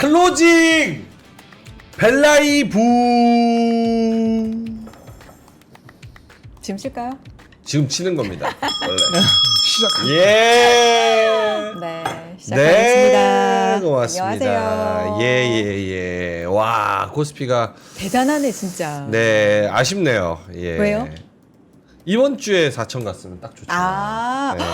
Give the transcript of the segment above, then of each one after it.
클로징 벨라이브. 지금 칠까요? 지금 치는 겁니다. 원래. 시작. 예. 네, 시작하겠습니다. 네, 고맙습니다. 안녕하세요. 예. 와, 코스피가 대단하네 진짜. 네, 아쉽네요. 예. 왜요? 이번 주에 4천 갔으면 딱 좋죠. 아, 네.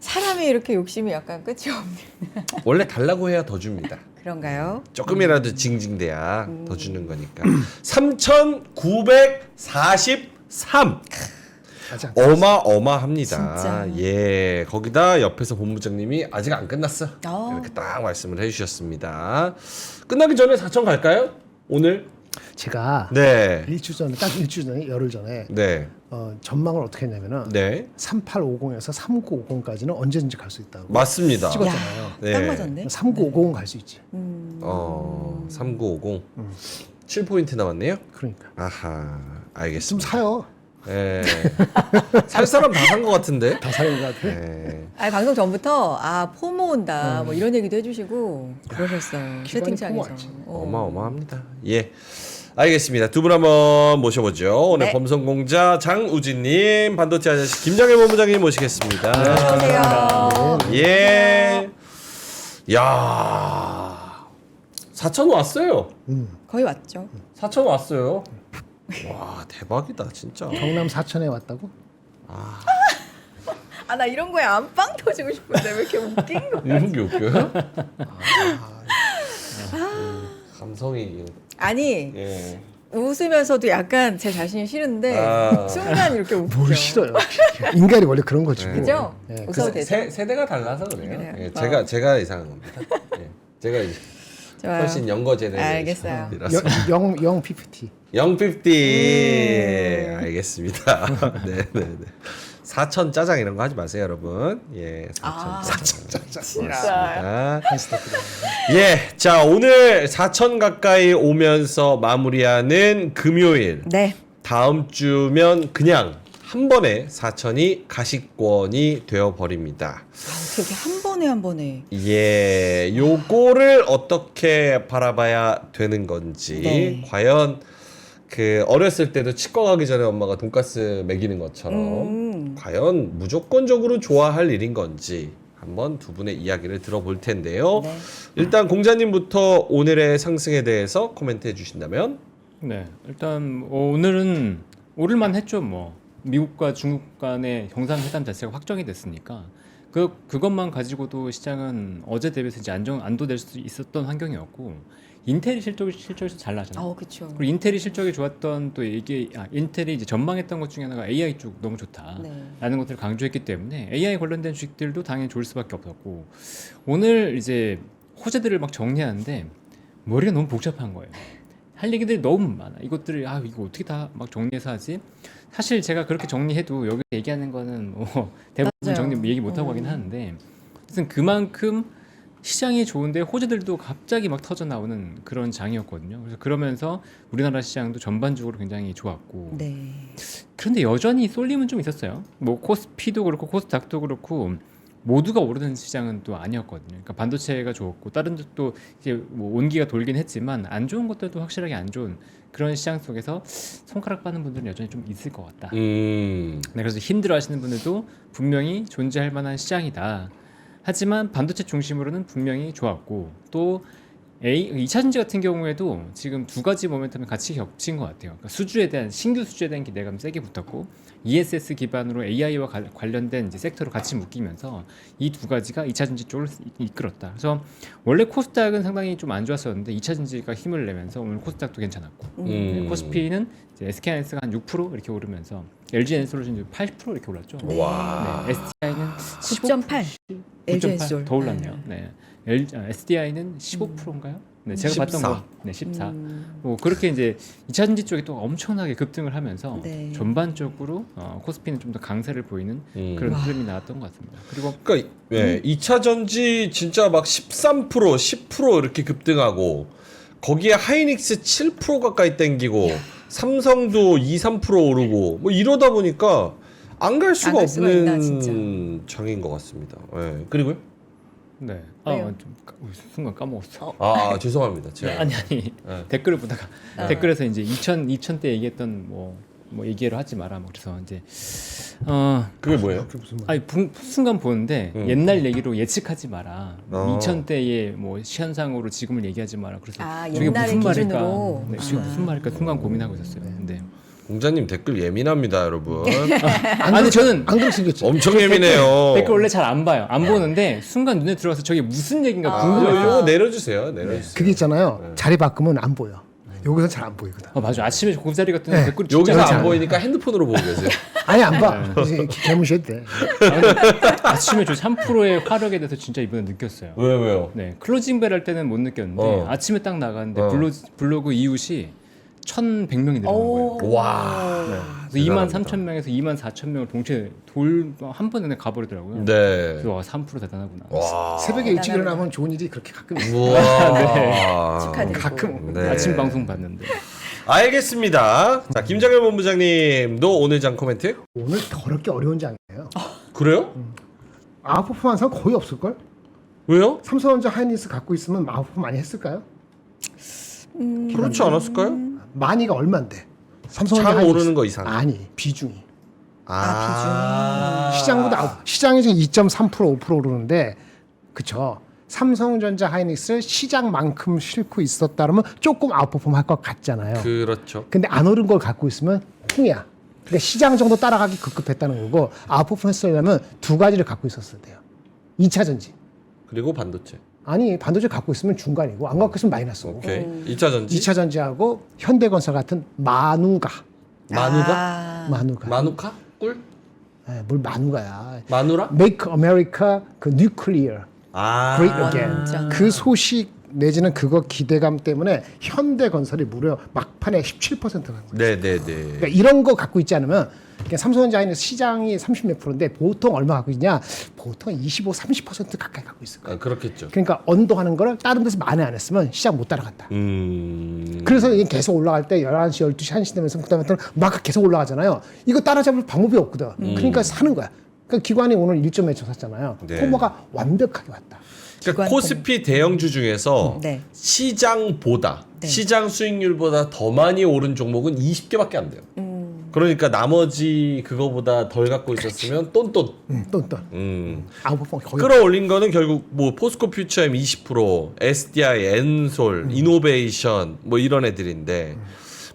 사람이 이렇게 욕심이 약간 끝이 없네. 원래 달라고 해야 더 줍니다. 그런가요? 조금이라도 징징대야 더 주는 거니까. 3,943. 아직 안 어마어마합니다. 진짜. 예, 거기다 옆에서 본부장님이 아직 안 끝났어. 어. 이렇게 딱 말씀을 해주셨습니다. 끝나기 전에 4천 갈까요? 오늘? 제가 네, 일주 전에 딱 일주 전에 열흘 전에 네, 전망을 어떻게 했냐면은 네, 3850에서 3950까지는 언제든지 갈 수 있다고 맞습니다. 찍었잖아요. 네. 딱 맞았네. 3950은 갈 수 있지. 3950. 7포인트 남았네요. 그러니까 아하, 좀 알겠습니다. 사요. 예. 살 사람 다 산 것 같은데. 다 사는 것 같아. 예. 아니 방송 전부터 포모 온다 뭐 이런 얘기도 해주시고 그러셨어요. 채팅창에서. 포모하지. 어마어마합니다. 예. 알겠습니다. 두 분 한번 모셔보죠. 오늘 네. 범성공자 장우진님, 반도체 아저씨 김장일 본부장님 모시겠습니다. 안녕하세요. 예. 야, 4천 왔어요. 거의 왔죠. 4천 왔어요. 와, 대박이다 진짜. 경남 사천에 왔다고? 아 나 이런 거에 안빵 터지고 싶은데 왜 이렇게 웃긴 거? 이런 게 웃겨요? 감성이. 아니 예. 웃으면서도 약간 제 자신이 싫은데 아. 순간 이렇게 웃겨. 뭘 싫어요. 인간이 원래 그런 거지. 뭐. 그죠? 네. 웃어도 되죠. 세대가 달라서 그래요. 그래요. 예, 제가 이상한 겁니다. 예. 제가 이제 좋아요. 훨씬 영거 제네레이션이라서. 알겠어요. 영 PPT. 050 알겠습니다. 네네네. 4천 짜장 이런 거 하지 마세요, 여러분. 예, 4천 짜장. 진짜. 예, 자 오늘 4천 가까이 오면서 마무리하는 금요일. 네. 다음 주면 그냥 한 번에 4천이 가시권이 되어 버립니다. 어떻게 한 번에 예, 요거를 어떻게 바라봐야 되는 건지. 네. 과연 그 어렸을 때도 치과 가기 전에 엄마가 돈가스 먹이는 것처럼 과연 무조건적으로 좋아할 일인 건지 한번 두 분의 이야기를 들어볼 텐데요. 네. 일단 공자님부터 오늘의 상승에 대해서 코멘트 해주신다면. 네, 일단 오늘은 오를만 했죠. 뭐 미국과 중국 간의 정상회담 자체가 확정이 됐으니까 그것만 가지고도 시장은 어제 대비해서 이제 안도될 수 있었던 환경이었고, 인텔이 실적이 잘 나잖아요. 그렇죠. 그리고 인텔이 실적이 좋았던 또 이게 인텔이 이제 전망했던 것 중에 하나가 AI 쪽 너무 좋다라는 네. 것들을 강조했기 때문에 AI 관련된 주식들도 당연히 좋을 수밖에 없었고, 오늘 이제 호재들을 막 정리하는데 머리가 너무 복잡한 거예요. 할 얘기들이 너무 많아. 이것들을 이거 어떻게 다 막 정리해서 하지? 사실 제가 그렇게 정리해도 여기 얘기하는 거는 뭐 대부분 맞아요. 정리 얘기 못 하고 하긴 하는데, 하여튼 그만큼 시장이 좋은데 호재들도 갑자기 막 터져 나오는 그런 장이었거든요. 그래서 그러면서 우리나라 시장도 전반적으로 굉장히 좋았고, 네. 그런데 여전히 쏠림은 좀 있었어요. 뭐 코스피도 그렇고 코스닥도 그렇고 모두가 오르는 시장은 또 아니었거든요. 그러니까 반도체가 좋았고 다른 쪽도 이제 뭐 온기가 돌긴 했지만 안 좋은 것들도 확실하게 안 좋은 그런 시장 속에서 손가락 빠는 분들은 여전히 좀 있을 것 같다. 네, 그래서 힘들어하시는 분들도 분명히 존재할 만한 시장이다. 하지만 반도체 중심으로는 분명히 좋았고, 또 2차 전지 같은 경우에도 지금 두 가지 모멘텀이 같이 겹친 것 같아요. 그러니까 신규 수주에 대한 기대감이 세게 붙었고, ESS 기반으로 AI와 관련된 이제 sek터로 같이 묶이면서 이 두 가지가 2차 전지 쪽을 이끌었다. 그래서 원래 코스닥은 상당히 좀 안 좋았었는데 2차 전지가 힘을 내면서 오늘 코스닥도 괜찮았고, 코스피는 이제 SK하이닉스가 한 6% 이렇게 오르면서 LG엔솔루션이 80% 이렇게 올랐죠. 네. 와. 네, SDI는 9.8. LG엔솔. 더 올랐네요. 네. SDI는 15%인가요? 네, 제가 14. 봤던 거. 네, 14. 뭐 그렇게 이제 2차 전지 쪽이 또 엄청나게 급등을 하면서 네. 전반적으로 코스피는 좀 더 강세를 보이는 그런 흐름이 나왔던 것 같습니다. 그리고 그러니까 2차 전지 진짜 막 13%, 10% 이렇게 급등하고 거기에 하이닉스 7% 가까이 땡기고 삼성도 2, 3% 오르고 뭐 이러다 보니까 안 갈 수가 안갈 수가 있나, 없는 진짜. 장인 것 같습니다. 예. 그리고요? 네. 왜요? 순간 까먹었어. 죄송합니다. 제가 아니 네. 댓글을 보다가 아. 댓글에서 이제 2000때 얘기했던 뭐 얘기를 하지 마라. 뭐 그래서 이제 그게 뭐예요? 그게 무슨 말? 아니 순간 보는데 옛날 얘기로 예측하지 마라. 2000대의 뭐 시현상으로 지금을 얘기하지 마라. 그래서 저게 옛날의 무슨 말일까? 기준으로. 네, 저게 무슨 말일까? 순간 고민하고 있었어요. 근데 공자님 댓글 예민합니다, 여러분. 아니 저는 안 그렇게 생겼지. 엄청 예민해요. 댓글 원래 잘 안 봐요. 안 보는데 순간 눈에 들어가서 저게 무슨 얘기인가 이거 궁금해서. 내려주세요. 내려주세요. 그게 있잖아요. 자리 바꾸면 안 보여. 여기서 잘 안 보이거든. 맞아. 아침에 곱자리 같은 네. 댓글 진짜 여기서 많지 안 않아요? 보이니까 핸드폰으로 보고 계세요. 아니 안 봐. 이제 개무시해도 돼. 아침에 저 3%의 화력에 대해서 진짜 이번에 느꼈어요. 왜요? 네, 클로징 벨 할 때는 못 느꼈는데 아침에 딱 나갔는데 블로그 이웃이 1,100명이 늘어난 거예요. 와. 그래서 23,000명에서 24,000명을 동시에 한 번에 가버리더라고요. 네. 그래서 3% 대단하구나. 와. 새벽에 일찍 일어나면 좋은 일이 그렇게 가끔 있어. 우와. 축하드리고. 가끔. 네. 아침 방송 봤는데. 알겠습니다. 자, 김정일 본부장님도 오늘 장 코멘트? 오늘 더럽게 어려운 장이에요. 그래요? 아웃퍼폼 한 사람 거의 없을걸? 왜요? 삼성전자 하이닉스 갖고 있으면 아웃퍼폼 많이 했을까요? 그렇지 않았을까요? 많이가 얼만데? 삼성전자 장 하이닉스. 오르는 거 이상. 아니 비중이. 아, 시장보다 시장이 지금 2.3% 5% 오르는데 그쵸? 삼성전자 하이닉스 시장만큼 싣고 있었다 그러면 조금 아웃퍼폼 할 것 같잖아요. 그렇죠. 근데 안 오른 걸 갖고 있으면 풍이야. 그러니까 시장 정도 따라가기 급급했다는 거고 아웃퍼폼 했으려면 두 가지를 갖고 있었어야 돼요. 2차 전지. 그리고 반도체. 아니 반도체 갖고 있으면 중간이고 안 갖고 있으면 마이너스고. 오케이. 2차 전지. 2차 전지하고 현대건설 같은 마누가. 마누가. 마누카? 꿀? 뭘 마누가야. 마누라? Make America 그 Nuclear Great Again. 완전. 그 소식 내지는 그거 기대감 때문에 현대건설이 무려 막판에 17%가 간 거예요. 네네네. 그러니까 이런 거 갖고 있지 않으면 그러니까 삼성전자 하이닉스 시장이 30몇 프로인데 보통 얼마 갖고 있냐? 보통 25, 30% 가까이 갖고 있을 거예요. 그렇겠죠. 그러니까 언도하는 거를 다른 데서 만회 안 했으면 시장 못 따라간다. 그래서 이게 계속 올라갈 때 11시, 12시, 1시 되면서 그다음부터는 막 계속 올라가잖아요. 이거 따라잡을 방법이 없거든. 그러니까 사는 거야. 그러니까 기관이 오늘 1점 매초 샀잖아요. 네. 포모가 완벽하게 왔다. 그러니까 기관 코스피 대형주 중에서 네. 시장보다 네. 시장 수익률보다 더 많이 오른 종목은 20개밖에 안 돼요. 그러니까 나머지 그거보다 덜 갖고 있었으면 똔똔. 똔똔. 아웃퍼폼 거의 끌어올린 거는 결국 뭐 포스코 퓨처엠 20%, SDI, 엔솔, 이노베이션 뭐 이런 애들인데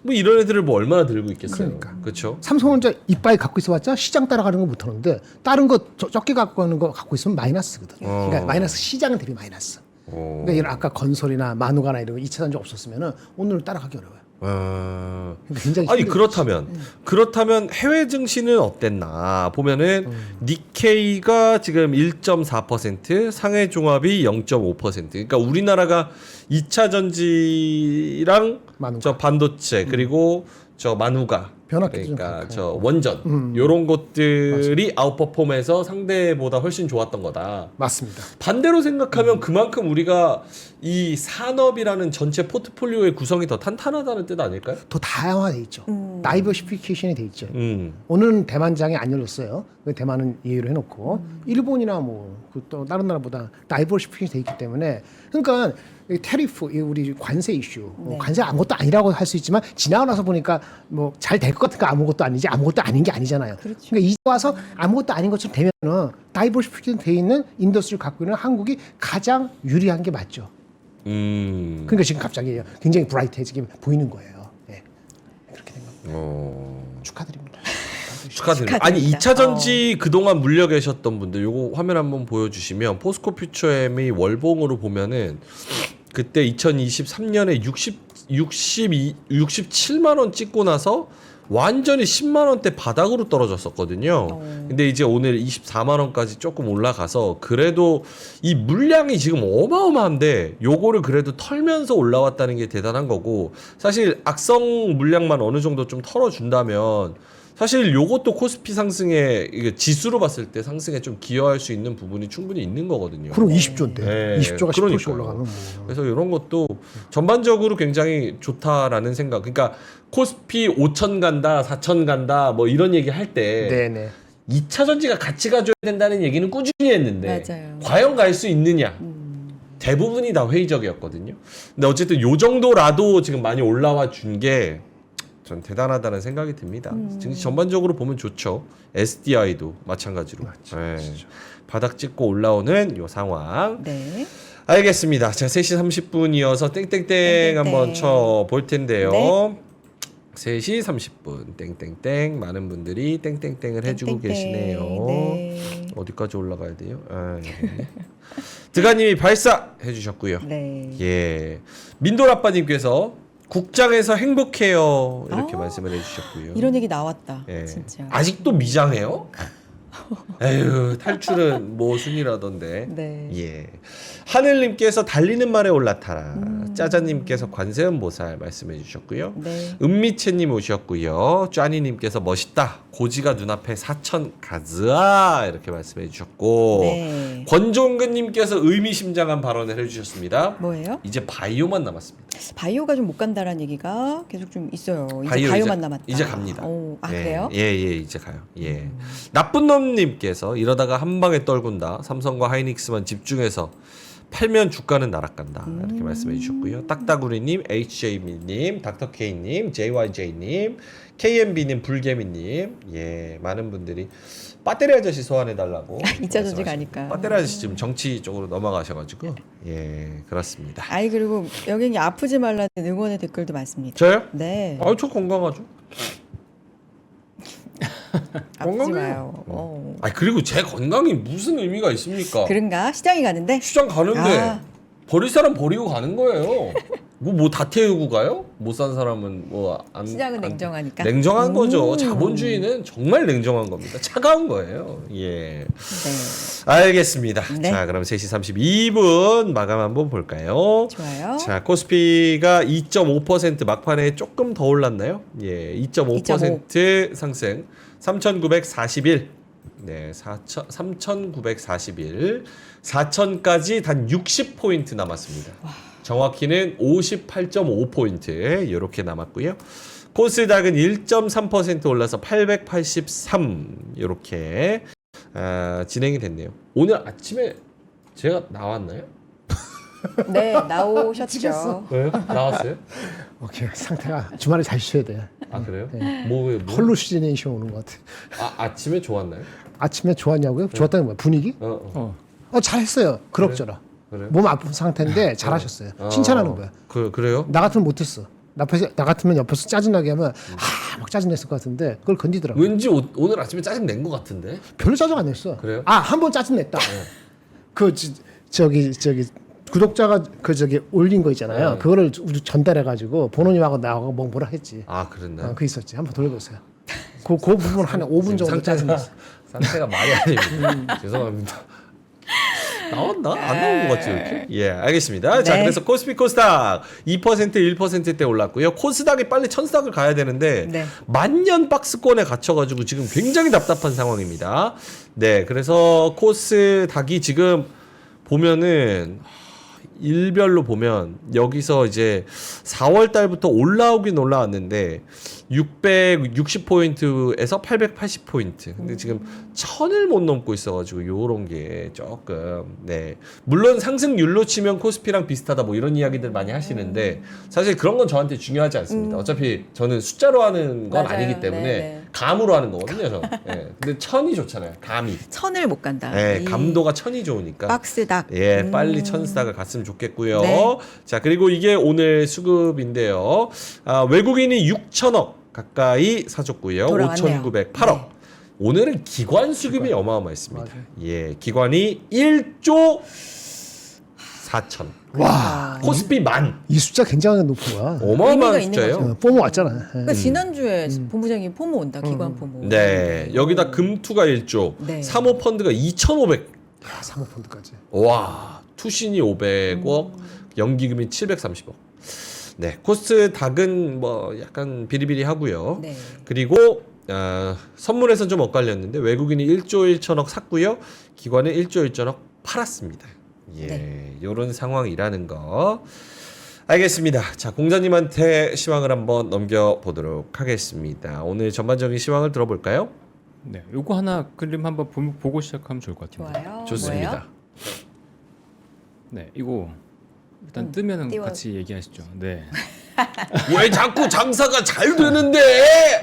뭐 이런 애들을 뭐 얼마나 들고 있겠어요. 그러니까. 그렇죠? 삼성전자 이빨 갖고 있어봤자 시장 따라가는 거 못하는데 다른 거 적게 갖고 가는 거 갖고 있으면 마이너스거든. 그러니까 마이너스 시장은 대비 마이너스. 그러니까 이런 아까 건설이나 마누가나 이런 거 2차 전지 없었으면은 오늘 따라가기 어려워요. 그러니까 굉장히 아니 힘들죠. 그렇다면 해외 증시는 어땠나 보면은 니케이가 지금 1.4%, 상해 종합이 0.5%. 그러니까 우리나라가 2차 전지랑 마누가. 저 반도체 그리고 저 마누가 변압기도 좀 그러니까 그렇고. 저 원전 요런 것들이 아웃퍼폼해서 상대보다 훨씬 좋았던 거다. 맞습니다. 반대로 생각하면 그만큼 우리가 이 산업이라는 전체 포트폴리오의 구성이 더 탄탄하다는 뜻 아닐까요? 더 다양화돼 있죠. 다이버시피케이션이 돼 있죠. 음. 오늘은 대만장이 안 열렸어요. 대만은 예외로 해놓고 일본이나 뭐또 다른 나라보다 다이버시피케이션이 돼 있기 때문에 그러니까 이 테리프 이 우리 관세 이슈 관세 아무것도 아니라고 할 수 있지만 지나고 나서 보니까 뭐 잘 될 것 같으니까 아무것도 아니지 아무것도 아닌 게 아니잖아요. 그러니까 이제 와서 아무것도 아닌 것처럼 되면은 다이버시피케이션 돼 있는 인더스트리를 갖고 있는 한국이 가장 유리한 게 맞죠. 그러니까 지금 갑자기 굉장히 브라이트해지게 보이는 거예요. 네. 그렇게 된 겁니다. 축하드립니다. 축하드립니다. 아니 2차 전지 그동안 물려 계셨던 분들 요거 화면 한번 보여주시면 포스코 퓨처엠이 월봉으로 보면은 그때 2023년에 67만 원 찍고 나서 완전히 10만 원대 바닥으로 떨어졌었거든요. 근데 이제 오늘 24만 원까지 조금 올라가서 그래도 이 물량이 지금 어마어마한데 요거를 그래도 털면서 올라왔다는 게 대단한 거고 사실 악성 물량만 어느 정도 좀 털어준다면 사실 요것도 코스피 상승에 이게 지수로 봤을 때 상승에 좀 기여할 수 있는 부분이 충분히 있는 거거든요. 그럼 20조인데 네, 20조가 10%씩 그러니까요. 올라가면 뭐. 그래서 이런 것도 전반적으로 굉장히 좋다라는 생각. 그러니까 코스피 5천 간다, 4천 간다 뭐 이런 얘기 할 때 네네. 2차 전지가 같이 가줘야 된다는 얘기는 꾸준히 했는데 맞아요. 과연 갈 수 있느냐? 대부분이 다 회의적이었거든요. 근데 어쨌든 요 정도라도 지금 많이 올라와 준 게 전 대단하다는 생각이 듭니다. 지금 전반적으로 보면 좋죠. SDI도 마찬가지로. 네. 바닥 찍고 올라오는 요 상황. 네. 알겠습니다. 자, 3시 30분이어서 땡땡땡 땡땡땡. 한번 쳐 볼 텐데요. 네. 3시 30분 땡땡땡 많은 분들이 땡땡땡을 해주고 땡땡땡. 계시네요. 네. 어디까지 올라가야 돼요? 아, 여기. 드가님이 발사 해주셨고요. 네. 예, 민돌아빠님께서 국장에서 행복해요 이렇게 아, 말씀을 해주셨고요. 이런 얘기 나왔다. 예. 진짜. 아직도 미장해요? 에휴, 탈출은 뭐 순이라던데. 네. 예. 하늘님께서 달리는 말에 올라타라. 짜자님께서 관세음보살 말씀해 주셨고요. 네. 은미채님 오셨고요. 쟈니님께서 멋있다. 고지가 눈앞에 4천 가즈아 이렇게 말씀해 주셨고 네. 권종근님께서 의미심장한 발언을 해주셨습니다. 뭐예요? 이제 바이오만 남았습니다. 바이오가 좀 못 간다라는 얘기가 계속 좀 있어요. 이제 바이오 바이오만 남았다. 이제 갑니다. 오, 아 예, 그래요? 예, 이제 가요. 예. 나쁜 놈님께서 이러다가 한 방에 떨군다. 삼성과 하이닉스만 집중해서 팔면 주가는 나락간다. 이렇게 말씀해 주셨고요. 딱따구리님, HJ님, 닥터케이님, JYJ님, KMB님, 불개미님, 예, 많은 분들이 배터리 아저씨 소환해 달라고. 2차 전지 가니까. 배터리 아저씨 지금 정치 쪽으로 넘어가셔가지고, 예, 그렇습니다. 아이 그리고 여기 아프지 말라는 응원의 댓글도 많습니다. 저요? 네. 아, 저 건강하죠. 아프지 건강해요. 마요. 아, 그리고 제 건강이 무슨 의미가 있습니까? 그런가? 시장이 가는데? 시장 가는데 아. 버릴 사람 버리고 가는 거예요. 뭐 다 태우고 가요? 못 산 사람은 뭐안 시장은 냉정하니까. 냉정한 거죠. 자본주의는 정말 냉정한 겁니다. 차가운 거예요. 예. 네. 알겠습니다. 네. 자, 그럼 3시 32분 마감 한번 볼까요? 좋아요. 자, 코스피가 2.5% 막판에 조금 더 올랐나요? 예, 2.5% 상승. 3,941. 네, 3,941. 4,000까지 단 60포인트 남았습니다. 정확히는 58.5포인트 이렇게 남았고요. 코스닥은 1.3% 올라서 883 이렇게 진행이 됐네요. 오늘 아침에 제가 나왔나요? 네, 나오셨죠. 찍었어. 왜요? 나왔어요? 오케이, 상태가 주말에 잘 쉬어야 돼. 아, 그래요? 네. 뭐 헐루시네이션 오는 것 같아. 아침에 좋았나요? 아침에 좋았냐고요? 좋았다는 거야 분위기? 잘했어요. 그럭저럭. 그래요? 몸 아픈 상태인데 잘하셨어요. 칭찬하는 거야. 그래요? 나 같으면 못했어. 나 같으면 옆에서 짜증나게 하면 막 짜증냈을 것 같은데 그걸 건디더라고. 왠지 오늘 아침에 짜증 낸 것 같은데. 별로 짜증 안 냈어. 그래요? 한 번 짜증 냈다. 저기 구독자가 올린 거 있잖아요. 네. 그거를 우리 전달해 가지고 본원님하고 나하고 뭐라 했지. 아, 그랬나요? 그 있었지. 한번 돌려보세요. 그 부분 한 5분 정도 짜증 냈어. 상태가 말이 아닙니다. 죄송합니다. 나왔나? 안 나온 것 같지 이렇게? 예, 알겠습니다. 자, 네. 그래서 코스피 코스닥 2% 1%대 올랐고요. 코스닥이 빨리 천스닥을 가야 되는데 네. 만년 박스권에 갇혀가지고 지금 굉장히 답답한 상황입니다. 네, 그래서 코스닥이 지금 보면은 일별로 보면 여기서 이제 4월 달부터 올라오긴 올라왔는데 660포인트에서 880포인트. 근데 지금 1000을 못 넘고 있어가지고 요런 게 조금 네 물론 상승률로 치면 코스피랑 비슷하다 뭐 이런 이야기들 많이 하시는데 사실 그런 건 저한테 중요하지 않습니다. 어차피 저는 숫자로 하는 건 맞아요. 아니기 때문에 네네. 감으로 하는 거거든요. 저. 네. 근데 1000이 좋잖아요. 감이. 1000을 못 간다. 네, 이 감도가 1000이 좋으니까. 박스닥. 예, 빨리 천스닥을 갔으면 좋겠고요. 네. 자, 그리고 이게 오늘 수급인데요. 외국인이 6천억 가까이 사줬고요. 돌아왔네요. 5,908억. 네. 오늘은 기관 수급이 어마어마했습니다. 맞아요. 예, 기관이 1조 4천. 와, 코스피 만. 이 숫자 굉장히 높은 거야. 어마어마한 의미가 있는 숫자예요. 뽀모 왔잖아. 그러니까 지난주에 본부장님 포모 온다. 기관 포모. 네, 여기다 금투가 1조, 네. 사모펀드가 2,500. 사모펀드까지. 와, 투신이 500억, 연기금이 730억. 네, 코스닥은 뭐 약간 비리비리 하고요. 네. 그리고 선물에선 좀 엇갈렸는데 외국인이 1조 1천억 샀고요. 기관은 1조 1천억 팔았습니다. 예, 네. 요런 상황이라는 거. 알겠습니다. 자, 공자님한테 시황을 한번 넘겨보도록 하겠습니다. 오늘 전반적인 시황을 들어볼까요? 네, 요거 하나 그림 한번 보고 시작하면 좋을 것 같아요. 좋아요. 좋습니다. 뭐예요? 네, 이거 일단 뜨면은 띄워. 같이 얘기하시죠. 네, 왜 자꾸 장사가 잘 되는데?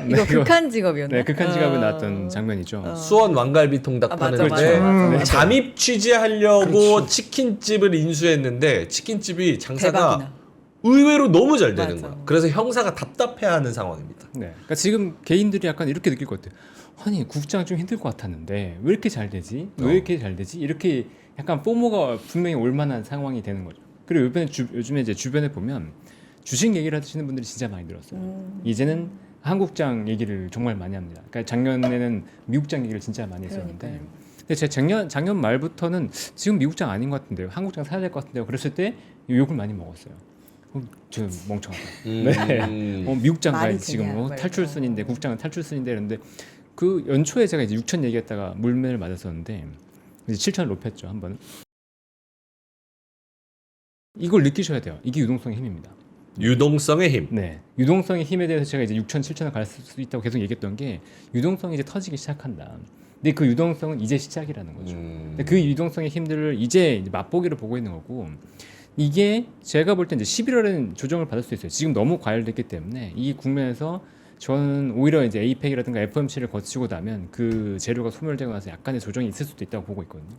이거 극한 직업이었나? 네, 극한 직업에 나왔던 장면이죠. 수원 왕갈비 통닭 아, 파는데 맞아, 맞아. 잠입 취재하려고 치킨집을 인수했는데 치킨집이 장사가 대박이나. 의외로 너무 잘 되는 맞아. 거야. 그래서 형사가 답답해하는 상황입니다. 네, 그러니까 지금 개인들이 약간 이렇게 느낄 것 같아요. 아니 국장 좀 힘들 것 같았는데 왜 이렇게 잘 되지? 왜 이렇게 잘 되지? 이렇게 약간 포모가 분명히 올 만한 상황이 되는 거죠. 그리고 요즘에 이제 주변에 보면 주식 얘기를 하시는 분들이 진짜 많이 늘었어요. 이제는 한국장 얘기를 정말 많이 합니다. 그러니까 작년에는 미국장 얘기를 진짜 많이 했었는데, 그러니까요. 근데 제가 작년 말부터는 지금 미국장 아닌 것 같은데요, 한국장 사야 될 것 같은데요. 그랬을 때 욕을 많이 먹었어요. 저 멍청하다. 네. 미국장 말이 가야지 지금 되냐, 탈출순인데 국장은 탈출순인데 이랬는데 그 연초에 제가 이제 6천 얘기했다가 물매를 맞았었는데 이제 7천을 높였죠 한 번. 이걸 느끼셔야 돼요. 이게 유동성의 힘입니다. 유동성의 힘. 네, 유동성의 힘에 대해서 제가 이제 6천, 7천을 갈 수 있다고 계속 얘기했던 게 유동성이 이제 터지기 시작한다. 근데 그 유동성은 이제 시작이라는 거죠. 근데 그 유동성의 힘들을 이제 맛보기를 보고 있는 거고, 이게 제가 볼 때 이제 11월에는 조정을 받을 수 있어요. 지금 너무 과열됐기 때문에 이 국면에서 저는 오히려 이제 APEC이라든가 FOMC를 거치고 나면 그 재료가 소멸되고 나서 약간의 조정이 있을 수도 있다고 보고 있거든요.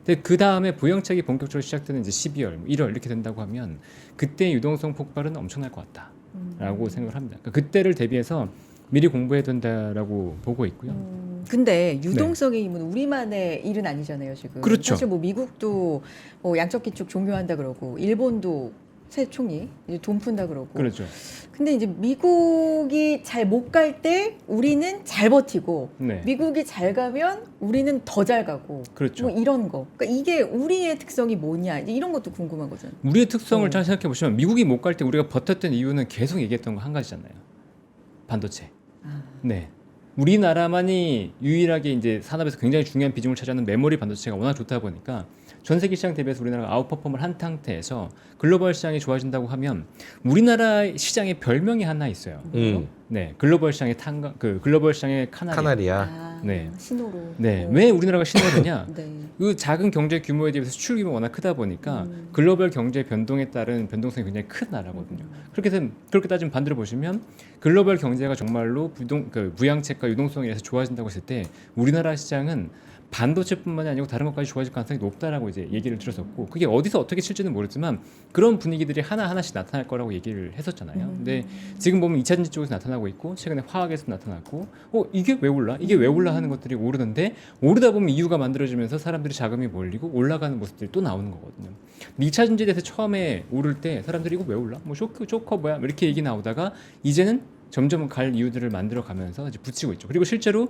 근데 그 다음에 부양책이 본격적으로 시작되는 이제 12월, 1월 이렇게 된다고 하면 그때 유동성 폭발은 엄청날 것 같다라고 생각을 합니다. 그러니까 그때를 대비해서 미리 공부해야 된다라고 보고 있고요. 근데 유동성의 힘은 우리만의 일은 아니잖아요, 지금. 그렇죠. 사실 뭐 미국도 뭐 양적 기축 종료한다 그러고 일본도 새 총리 이제 돈 푼다 그러고. 그렇죠. 근데 이제 미국이 잘 못 갈 때 우리는 잘 버티고 네. 미국이 잘 가면 우리는 더 잘 가고. 그렇죠. 뭐 이런 거. 그러니까 이게 우리의 특성이 뭐냐 이제 이런 것도 궁금한 거잖아요. 우리의 특성을 잘 생각해 보시면 미국이 못 갈 때 우리가 버텼던 이유는 계속 얘기했던 거 한 가지잖아요. 반도체. 네. 우리나라만이 유일하게 이제 산업에서 굉장히 중요한 비중을 차지하는 메모리 반도체가 워낙 좋다 보니까 전 세계 시장 대비해서 우리나라가 아웃퍼폼을 한 상태에서 글로벌 시장이 좋아진다고 하면 우리나라 시장의 별명이 하나 있어요. 네, 글로벌 시장의 글로벌 시장의 카나리아. 네. 신호로. 네, 왜 우리나라가 신호되냐? 네. 그 작은 경제 규모에 비해서 수출 규모가 워낙 크다 보니까 글로벌 경제 변동에 따른 변동성이 굉장히 큰 나라거든요. 그렇게 따지면 반대로 보시면 글로벌 경제가 정말로 부양책과 유동성에 의해서 좋아진다고 했을 때 우리나라 시장은 반도체뿐만이 아니고 다른 것까지 좋아질 가능성이 높다라고 이제 얘기를 들었었고, 그게 어디서 어떻게 칠지는 모르지만 그런 분위기들이 하나하나씩 나타날 거라고 얘기를 했었잖아요. 근데 지금 보면 2차전지 쪽에서 나타나고 있고 최근에 화학에서 나타났고 이게 왜 올라? 이게 왜 올라 하는 것들이 오르는데 오르다 보면 이유가 만들어지면서 사람들이 자금이 몰리고 올라가는 모습들이 또 나오는 거거든요. 2차전지에 대해서 처음에 오를 때 사람들이 이거 왜 올라? 뭐 쇼커 뭐야? 이렇게 얘기 나오다가 이제는 점점 갈 이유들을 만들어 가면서 이제 붙이고 있죠. 그리고 실제로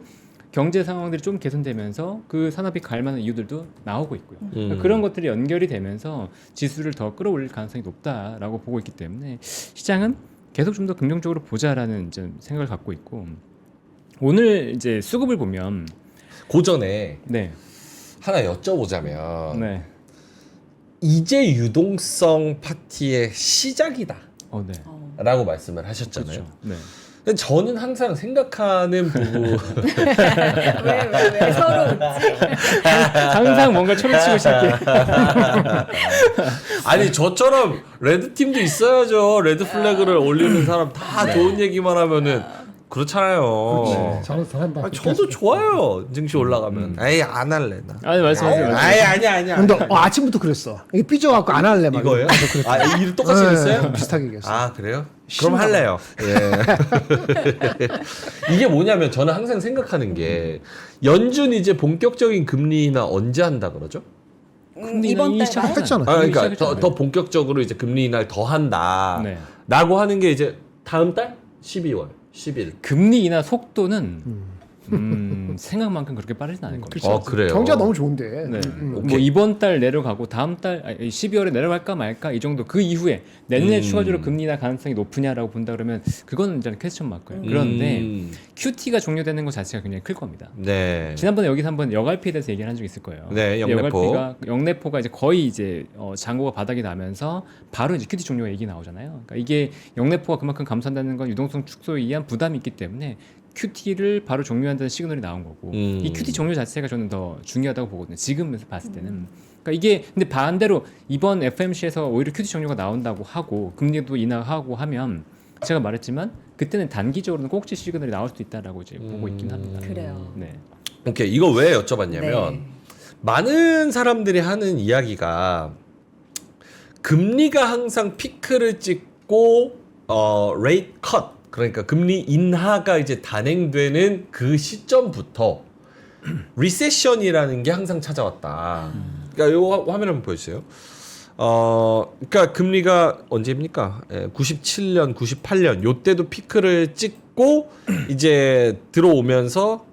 경제 상황들이 좀 개선되면서 그 산업이 갈 만한 이유들도 나오고 있고요. 그러니까 그런 것들이 연결이 되면서 지수를 더 끌어올릴 가능성이 높다라고 보고 있기 때문에 시장은 계속 좀 더 긍정적으로 보자라는 좀 생각을 갖고 있고, 오늘 이제 수급을 보면 고전에 네, 하나 여쭤보자면 네, 이제 유동성 파티의 시작이다 네, 라고 말씀을 하셨잖아요. 그렇죠. 네. 근데 저는 항상 생각하는 부분 왜 서로 웃지? 항상 뭔가 초를 시작해. 아니 저처럼 레드팀도 있어야죠. 레드 플래그를 올리는 사람 다 좋은 얘기만 하면은 그렇잖아요. 저는 잘한다. 아니, 저도 좋아요. 증시 올라가면. 에이 안 할래 나. 아니 말씀하세요. 아이 아니야. 근데 아침부터 그랬어. 이게 삐져갖고 안 할래 막. 이거예요? 나도 그랬어. 아, 일 똑같이 네, 했어요? 비슷하게 얘기했어. 아 그래요? 그럼 할래요. 예. 이게 뭐냐면 저는 항상 생각하는 게 연준 이제 본격적인 금리 인하 언제 한다 그러죠? 이번 달 말? 했잖아. 아, 그러니까 시작했잖아요. 더 본격적으로 이제 금리 인하를 더 한다. 네. 라고 하는 게 이제 다음 달 12월 10일. 금리 인하 속도는 생각만큼 그렇게 빠르진 않을 겁니다. 그래요. 경제가 너무 좋은데. 네. 뭐 오케이. 이번 달 내려가고 다음 달 12월에 내려갈까 말까 이 정도, 그 이후에 내년에 추가적으로 금리 인하 가능성이 높으냐라고 본다 그러면 그거는 이제 퀘스천 마크예요. 그런데 QT가 종료되는 것 자체가 굉장히 클 겁니다. 네. 지난번에 여기서 한번 여갈피에 대해서 얘기를 한 적이 있을 거예요. 네, 영래포. 영래포가 이제 거의 이제 잔고가 바닥이 나면서 바로 이제 QT 종료 얘기 나오잖아요. 그러니까 이게 영래포가 그만큼 감소한다는 건 유동성 축소에 의한 부담이 있기 때문에 QT를 바로 종료한다는 시그널이 나온 거고 이 QT 종료 자체가 저는 더 중요하다고 보거든요. 지금에서 봤을 때는. 그러니까 이게 근데 반대로 이번 FMC에서 오히려 QT 종료가 나온다고 하고 금리도 인하하고 하면 제가 말했지만 그때는 단기적으로는 꼭지 시그널이 나올 수도 있다라고 이제 보고 있긴 합니다. 그래요. 네. 오케이, 이거 왜 여쭤봤냐면 네. 많은 사람들이 하는 이야기가 금리가 항상 피크를 찍고 레이트 컷, 그러니까 금리 인하가 이제 단행되는 그 시점부터 리세션이라는 게 항상 찾아왔다. 그러니까 요 화면 한번 보여주세요. 그러니까 금리가 언제입니까? 97년, 98년 요때도 피크를 찍고 이제 들어오면서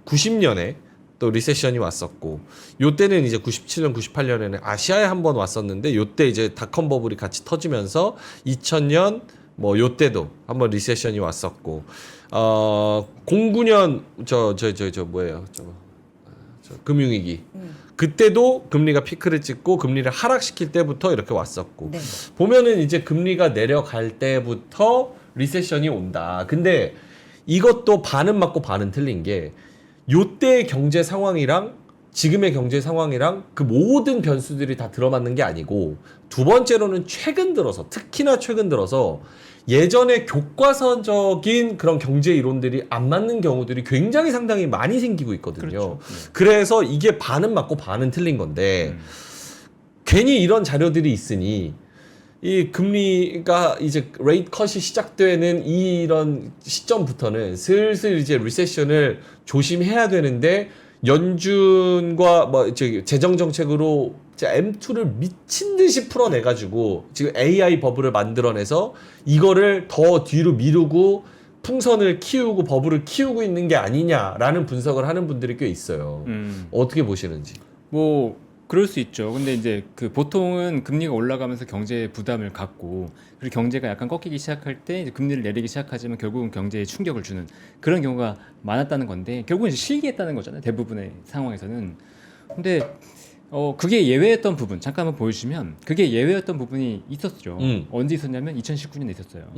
90년에 또 리세션이 왔었고 요때는 이제 97년, 98년에는 아시아에 한번 왔었는데 요때 이제 닷컴 버블이 같이 터지면서 2000년 뭐 요때도 한번 리세션이 왔었고 09년 저 뭐예요? 저 금융위기 그때도 금리가 피크를 찍고 금리를 하락시킬 때부터 이렇게 왔었고 네. 보면은 이제 금리가 내려갈 때부터 리세션이 온다. 근데 이것도 반은 맞고 반은 틀린 게 요때의 경제 상황이랑 지금의 경제 상황이랑 그 모든 변수들이 다 들어맞는 게 아니고 두 번째로는 최근 들어서 특히나 최근 들어서 예전에 교과서적인 그런 경제 이론들이 안 맞는 경우들이 굉장히 상당히 많이 생기고 있거든요. 그렇죠. 그래서 이게 반은 맞고 반은 틀린 건데 괜히 이런 자료들이 있으니 이 금리가 이제 레이트 컷이 시작되는 이런 시점부터는 슬슬 이제 리세션을 조심해야 되는데 연준과 뭐 재정 정책으로 M2를 미친 듯이 풀어내 가지고 지금 AI 버블을 만들어내서 이거를 더 뒤로 미루고 풍선을 키우고 버블을 키우고 있는 게 아니냐라는 분석을 하는 분들이 꽤 있어요. 어떻게 보시는지. 뭐 그럴 수 있죠. 근데 이제 그 보통은 금리가 올라가면서 경제에 부담을 갖고 그리고 경제가 약간 꺾이기 시작할 때 이제 금리를 내리기 시작하지만 결국은 경제에 충격을 주는 그런 경우가 많았다는 건데 결국은 이제 실기했다는 거잖아요. 대부분의 상황에서는. 근데 그게 예외였던 부분 잠깐 한번 보여주시면 그게 예외였던 부분이 있었죠. 언제 있었냐면 2019년에 있었어요.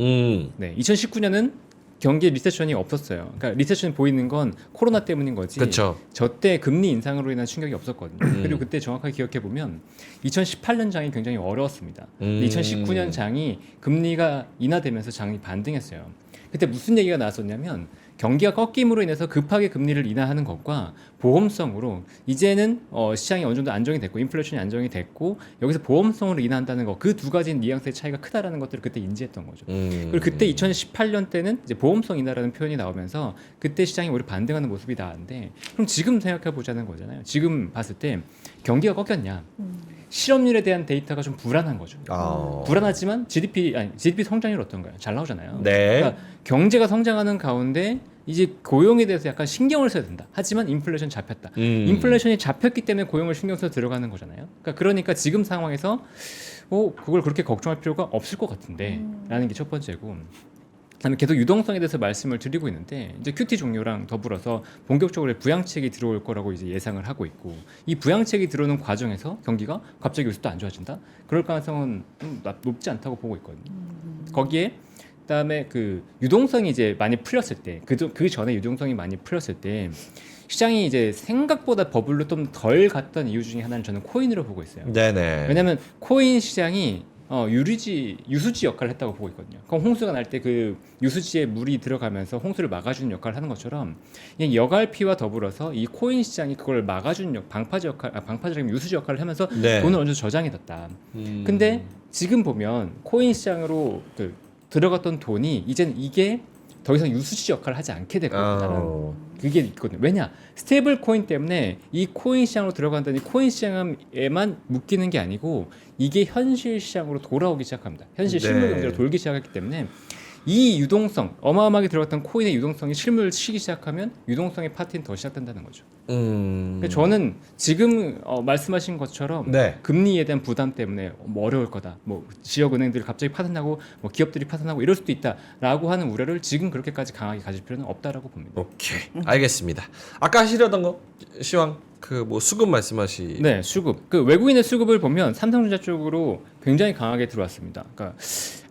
네, 2019년은 경기 리세션이 없었어요. 그러니까 리세션이 보이는 건 코로나 때문인 거지. 그쵸. 저때 금리 인상으로 인한 충격이 없었거든요. 그리고 그때 정확하게 기억해 보면 2018년 장이 굉장히 어려웠습니다. 2019년 장이 금리가 인하되면서 장이 반등했어요. 그때 무슨 얘기가 나왔었냐면 경기가 꺾임으로 인해서 급하게 금리를 인하하는 것과 보험성으로 이제는 시장이 어느 정도 안정이 됐고 인플레이션이 안정이 됐고 여기서 보험성으로 인하한다는 거 그 두 가지 뉘앙스의 차이가 크다라는 것들을 그때 인지했던 거죠. 그리고 그때 2018년 때는 이제 보험성 인하라는 표현이 나오면서 그때 시장이 오히려 반등하는 모습이 나왔는데 그럼 지금 생각해 보자는 거잖아요. 지금 봤을 때 경기가 꺾였냐? 실업률에 대한 데이터가 좀 불안한 거죠. 불안하지만 GDP 성장률 어떤가요? 잘 나오잖아요. 네. 그러니까 경제가 성장하는 가운데 이제 고용에 대해서 약간 신경을 써야 된다. 하지만 인플레이션 잡혔다. 인플레이션이 잡혔기 때문에 고용을 신경 써서 들어가는 거잖아요. 그러니까 지금 상황에서 그걸 그렇게 걱정할 필요가 없을 것 같은데 라는 게 첫 번째고 그다음에 계속 유동성에 대해서 말씀을 드리고 있는데 이제 QT 종료랑 더불어서 본격적으로 부양책이 들어올 거라고 이제 예상을 하고 있고 이 부양책이 들어오는 과정에서 경기가 갑자기 요새 또 안 좋아진다? 그럴 가능성은 좀 높지 않다고 보고 있거든요. 거기에 그다음에 그 유동성이 이제 많이 풀렸을 때 그 전에 유동성이 많이 풀렸을 때 시장이 이제 생각보다 버블로 좀 덜 갔던 이유 중에 하나는 저는 코인으로 보고 있어요. 네네. 왜냐하면 코인 시장이 유수지 역할을 했다고 보고 있거든요. 그럼 홍수가 날 때 그 유수지에 물이 들어가면서 홍수를 막아주는 역할을 하는 것처럼 그냥 여갈피와 더불어서 이 코인 시장이 그걸 막아주는 방파제라면 유수지 역할을 하면서 네. 돈을 어느 정도 저장해 뒀다. 근데 지금 보면 코인 시장으로 들어갔던 돈이 이제는 이게 더 이상 유수지 역할을 하지 않게 될 거다라는 그게 있거든요. 왜냐? 스테이블 코인 때문에 이 코인 시장으로 들어간다니 코인 시장에만 묶이는 게 아니고 이게 현실 시장으로 돌아오기 시작합니다. 현실 실물 경제로 돌기 시작했기 때문에 이 유동성 어마어마하게 들어갔던 코인의 유동성이 실물을 치기 시작하면 유동성의 파티는 더 시작된다는 거죠. 그러니까 저는 지금 말씀하신 것처럼 네. 금리에 대한 부담 때문에 뭐 어려울 거다. 뭐 지역 은행들이 갑자기 파산하고 뭐 기업들이 파산하고 이럴 수도 있다라고 하는 우려를 지금 그렇게까지 강하게 가질 필요는 없다라고 봅니다. 오케이. 알겠습니다. 아까 하시려던 거 시황. 그 뭐 수급 말씀하시. 네, 수급. 그 외국인의 수급을 보면 삼성전자 쪽으로 굉장히 강하게 들어왔습니다. 그러니까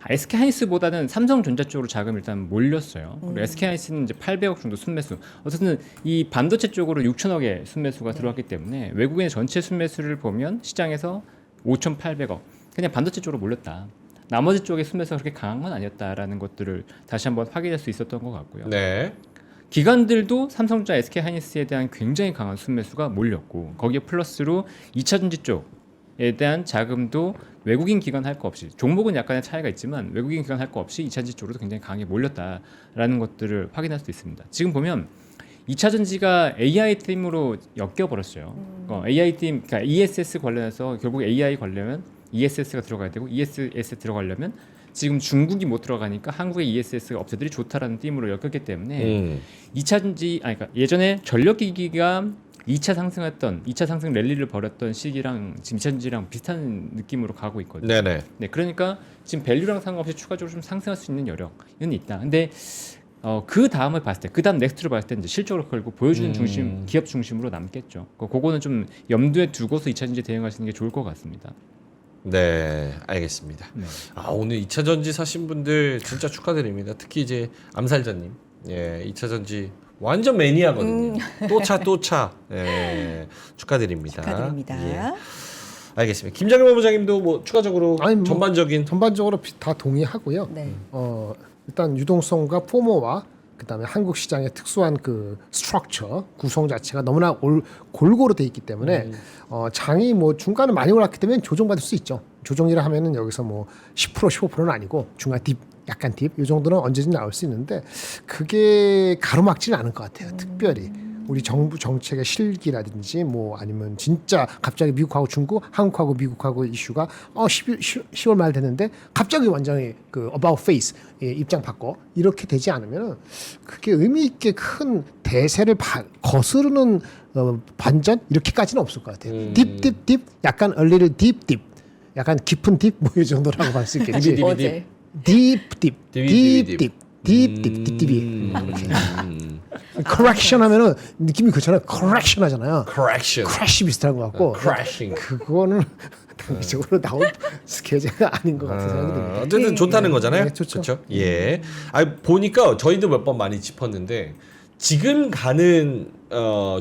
SK하이닉스보다는 삼성전자 쪽으로 자금이 일단 몰렸어요. 그리고 SK하이닉스는 이제 800억 정도 순매수. 어쨌든 이 반도체 쪽으로 6천억의 순매수가 들어왔기 때문에 외국인의 전체 순매수를 보면 시장에서 5,800억. 그냥 반도체 쪽으로 몰렸다. 나머지 쪽의 순매수가 그렇게 강한 건 아니었다라는 것들을 다시 한번 확인할 수 있었던 것 같고요. 네. 기관들도 삼성전자, SK하이닉스에 대한 굉장히 강한 순매수가 몰렸고 거기에 플러스로 2차전지 쪽에 대한 자금도 외국인 기관 할 거 없이 종목은 약간의 차이가 있지만 외국인 기관 할 거 없이 2차전지 쪽으로도 굉장히 강하게 몰렸다라는 것들을 확인할 수 있습니다. 지금 보면 2차전지가 AI 팀으로 엮여버렸어요. AI 팀, 그러니까 ESS 관련해서 결국 AI 관련은 ESS가 들어가야 되고 ESS 들어가려면 지금 중국이 못 들어가니까 한국의 ESS 업체들이 좋다라는 띠으로 엮였기 때문에 2차전지 그러니까 예전에 전력기기가 2차 상승 랠리를 벌였던 시기랑 지금 2차전지랑 비슷한 느낌으로 가고 있거든요. 네네. 네, 그러니까 지금 밸류랑 상관없이 추가적으로 좀 상승할 수 있는 여력은 있다. 근데 그 다음을 봤을 때, 그 다음 넥스트를 봤을 때 이제 실적을 걸고 보여주는 중심, 기업 중심으로 남겠죠. 그거는 좀 염두에 두고서 2차전지 대응하시는 게 좋을 것 같습니다. 네, 알겠습니다. 네. 아, 오늘 2차 전지 사신 분들 진짜 축하드립니다. 특히 이제 암살자님, 예, 2차 전지 완전 매니아거든요. 또 차, 예, 축하드립니다. 축하드립니다. 예, 알겠습니다. 김장현 본부장님도 뭐 추가적으로 아니, 뭐 전반적으로 다 동의하고요. 네. 일단 유동성과 포모와 그다음에 한국 시장의 특수한 그 스트럭처 구성 자체가 너무나 골고루 돼 있기 때문에 장이 뭐 중간에 많이 올랐기 때문에 조정받을 수 있죠. 조정이라 하면은 여기서 뭐 10% 15%는 아니고 중간 딥 약간 딥 이 정도는 언제든 나올 수 있는데 그게 가로막지는 않을 것 같아요. 특별히 우리 정부 정책의 실기라든지 뭐 아니면 진짜 갑자기 미국하고 중국, 한국하고 미국하고 이슈가 10월 말 됐는데 갑자기 완전히 그 about face 입장 바꿔 이렇게 되지 않으면 그게 의미 있게 큰 대세를 거스르는 반전 이렇게까지는 없을 것 같아요. 딥 약간 a little deep 약간 깊은 딥 뭐 이 정도라고 볼 수 있겠지. 어제 딥 correction 하면은 느낌이 그렇잖아요. correction 하잖아요. correction, crash 비슷한 것 같고 crashing. 그거는 단기적으로 나온 계제가 아닌 것 같은 생각이 듭니다. 어쨌든 좋다는 거잖아요. 네, 좋죠. 그렇죠? 예. 아, 보니까 저희도 몇 번 많이 짚었는데 지금 가는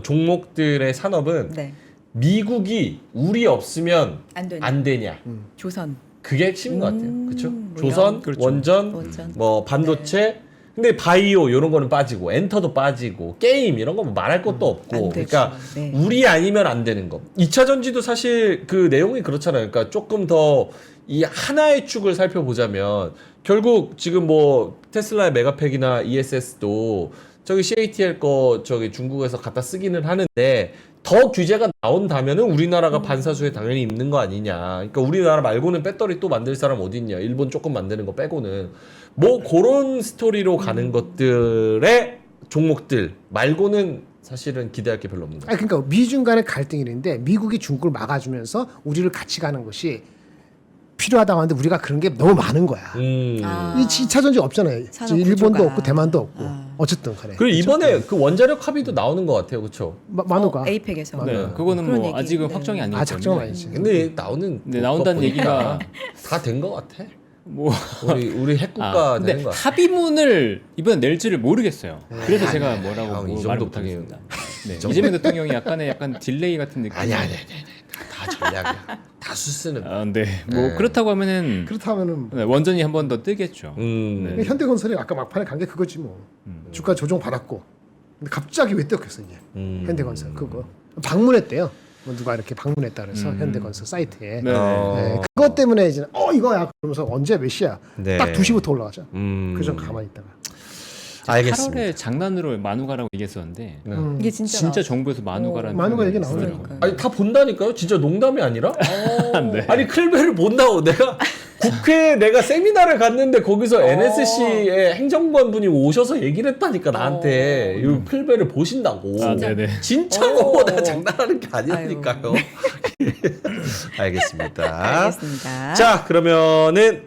종목들의 산업은 네. 미국이 우리 없으면 안 되냐. 조선 그게 핵심인 것 같아요. 그렇죠? 뭐 조선, 그렇죠. 원전, 뭐 반도체. 근데 바이오 이런 거는 빠지고 엔터도 빠지고 게임 이런 거 뭐 말할 것도 없고. 안 되죠. 그러니까 네. 우리 아니면 안 되는 거. 2차 전지도 사실 그 내용이 그렇잖아요. 그러니까 조금 더 이 하나의 축을 살펴보자면 결국 지금 뭐 테슬라의 메가팩이나 ESS도 저기 CATL 거 저기 중국에서 갖다 쓰기는 하는데 더 규제가 나온다면은 우리나라가 반사수에 당연히 있는 거 아니냐. 그러니까 우리나라 말고는 배터리 또 만들 사람 어디 있냐. 일본 조금 만드는 거 빼고는 뭐 그런 스토리로 가는 것들의 종목들 말고는 사실은 기대할 게 별로 없는 거예요. 그러니까 미중 간의 갈등인데 미국이 중국을 막아주면서 우리를 같이 가는 것이 필요하다고 하는데 우리가 그런 게 너무 많은 거야. 이 2차 전지 없잖아요. 산업 일본도 구조가. 없고 대만도 없고 어쨌든 그래. 그리고 이번에 그 원자력 합의도 나오는 것 같아요, 그렇죠? 만우가 에이펙에서 네, 맞아요. 그거는 그런 뭐 얘기. 아직은 네. 확정이 아니기 때문에. 작정은 아니지. 근데 나오는 네, 나온다는 얘기가 다 된 것 같아. 뭐 우리 핵국가 근데 되는 거 같아. 합의문을 이번에 낼지를 모르겠어요. 그래서 제가 형, 뭐라고 이 말 정도 못하겠습니다. 네, 이재명 대통령이 약간 딜레이 같은 느낌. 아니. 다 전략이야. 다 수쓰는. 네. 뭐 네. 그렇다고 하면은 그렇다면은 네, 원전이 한 번 더 뜨겠죠. 네. 현대건설이 아까 막판에 간 게 그거지 뭐. 주가 조정 받았고. 근데 갑자기 왜 뛰었겠어 이제. 현대건설 그거 방문했대요. 뭐 누가 이렇게 방문했다 그래서 현대건설 사이트에. 네. 네, 그것 때문에 이제 이거야 그러면서 언제 몇 시야? 네. 딱 2시부터 올라가죠. 음. 그좀 가만히 있다가. 알겠습니다. 8월에 장난으로 만우가라고 얘기했었는데 이게 진짜 진짜 정부에서 만우가라는 만우가 표현을 얘기 나오네요. 쓰더라고요. 아니 다 본다니까요. 진짜 농담이 아니라. 네. 아니 클베를 본다고 내가 국회에 내가 세미나를 갔는데 거기서 NSC의 행정관 분이 오셔서 얘기를 했다니까 나한테 이 클베를 보신다고. 아, 네네. 진짜고 내가 장난하는 게 아니라니까요. 알겠습니다. 알겠습니다. 자 그러면은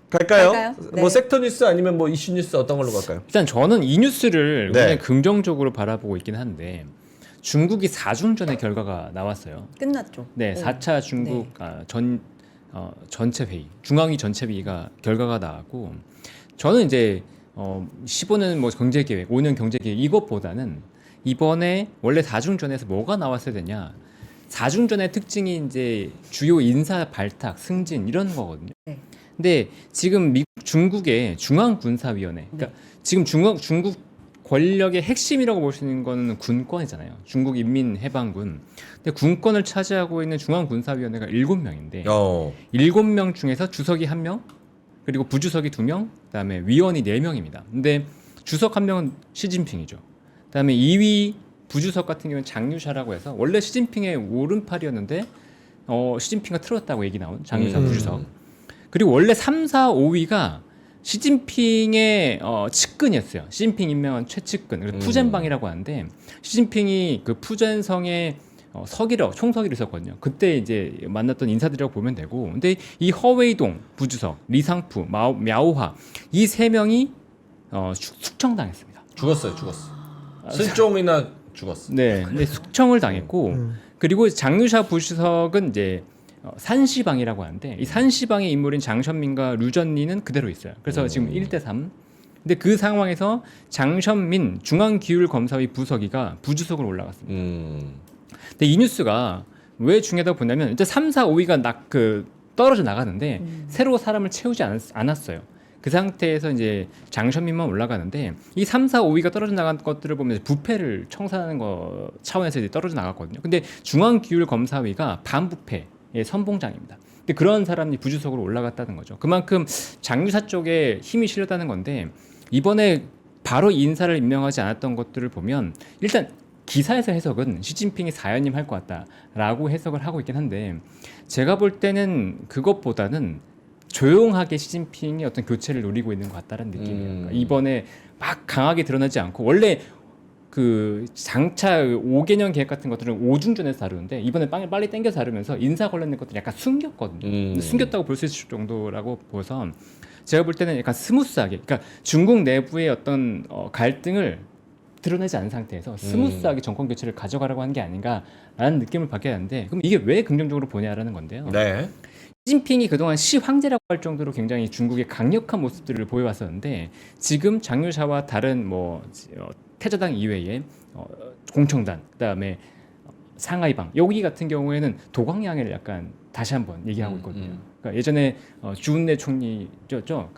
갈까요? 갈까요? 뭐 네. 섹터 뉴스 아니면 뭐 이슈 뉴스 어떤 걸로 갈까요? 일단 저는 이 뉴스를 네. 굉장히 긍정적으로 바라보고 있긴 한데 중국이 4중전의 결과가 나왔어요. 끝났죠. 네, 4차 중국 전체 회의, 중앙위 전체 회의가 결과가 나왔고, 저는 이제 15년 뭐 경제 계획, 5년 경제 계획 이것보다는 이번에 원래 4중전에서 뭐가 나왔어야 되냐? 4중전의 특징이 이제 주요 인사 발탁, 승진 이런 거거든요. 네. 근데 지금 중국의 중앙군사위원회, 그러니까 지금 중국 권력의 핵심이라고 볼 수 있는 거는 군권이잖아요. 중국 인민해방군. 근데 군권을 차지하고 있는 중앙군사위원회가 7명인데 7명 중에서 주석이 1명, 그리고 부주석이 2명, 그다음에 위원이 4명입니다. 근데 주석 1명은 시진핑이죠. 그다음에 2위 부주석 같은 경우는 장유샤라고 해서 원래 시진핑의 오른팔이었는데 시진핑가 틀었다고 얘기 나온 장유샤 부주석. 그리고 원래 3, 4, 5위가 시진핑의 측근이었어요. 시진핑 임명한 최측근, 그래서 푸젠방이라고 하는데 시진핑이 그 푸젠성의 총서기를 있었거든요. 그때 이제 만났던 인사들이라고 보면 되고, 근데 이 허웨이동 부주석, 리상푸, мя오하 이 3명이 숙청당했습니다. 죽었어. 실종이나 죽었어. 네, 근데 숙청을 당했고, 그리고 장유샤 부주석은 이제 산시방이라고 하는데 이 산시방의 인물인 장션민과 류전리는 그대로 있어요. 그래서 지금 1대3. 근데 그 상황에서 장션민 중앙기율검사위 부서기가 부주석으로 올라갔습니다. 근데 이 뉴스가 왜 중요하다고 보냐면 이제 3, 4, 5위가 떨어져 나가는데 새로 사람을 채우지 않았어요. 그 상태에서 이제 장션민만 올라가는데 이 3, 4, 5위가 떨어져 나간 것들을 보면 부패를 청산하는 거 차원에서 이제 떨어져 나갔거든요. 근데 중앙기율검사위가 반부패의 선봉장입니다. 근데 그런 사람이 부주석으로 올라갔다는 거죠. 그만큼 장유사 쪽에 힘이 실렸다는 건데 이번에 바로 이 인사를 임명하지 않았던 것들을 보면 일단 기사에서 해석은 시진핑이 사연임 할 것 같다라고 해석을 하고 있긴 한데 제가 볼 때는 그것보다는 조용하게 시진핑이 어떤 교체를 노리고 있는 것 같다는 느낌이에요. 그러니까 이번에 막 강하게 드러나지 않고 원래 그 장차 5개년 계획 같은 것들은 5중전에서 다루는데 이번에 빨리 당겨서 다루면서 인사 관련된 것들이 약간 숨겼거든요. 숨겼다고 볼 수 있을 정도라고 보서 제가 볼 때는 약간 스무스하게, 그러니까 중국 내부의 어떤 갈등을 드러내지 않은 상태에서 스무스하게 정권 교체를 가져가라고 한 게 아닌가라는 느낌을 받게 하는데, 그럼 이게 왜 긍정적으로 보냐라는 건데요. 네. 시진핑이 그동안 시황제라고 할 정도로 굉장히 중국의 강력한 모습들을 보여왔었는데 지금 장유샤와 다른 태자당 이외에 공청단, 그다음에 상하이방 여기 같은 경우에는 도광양해를 약간 다시 한번 얘기하고 있거든요. 그러니까 예전에 주은내 총리죠,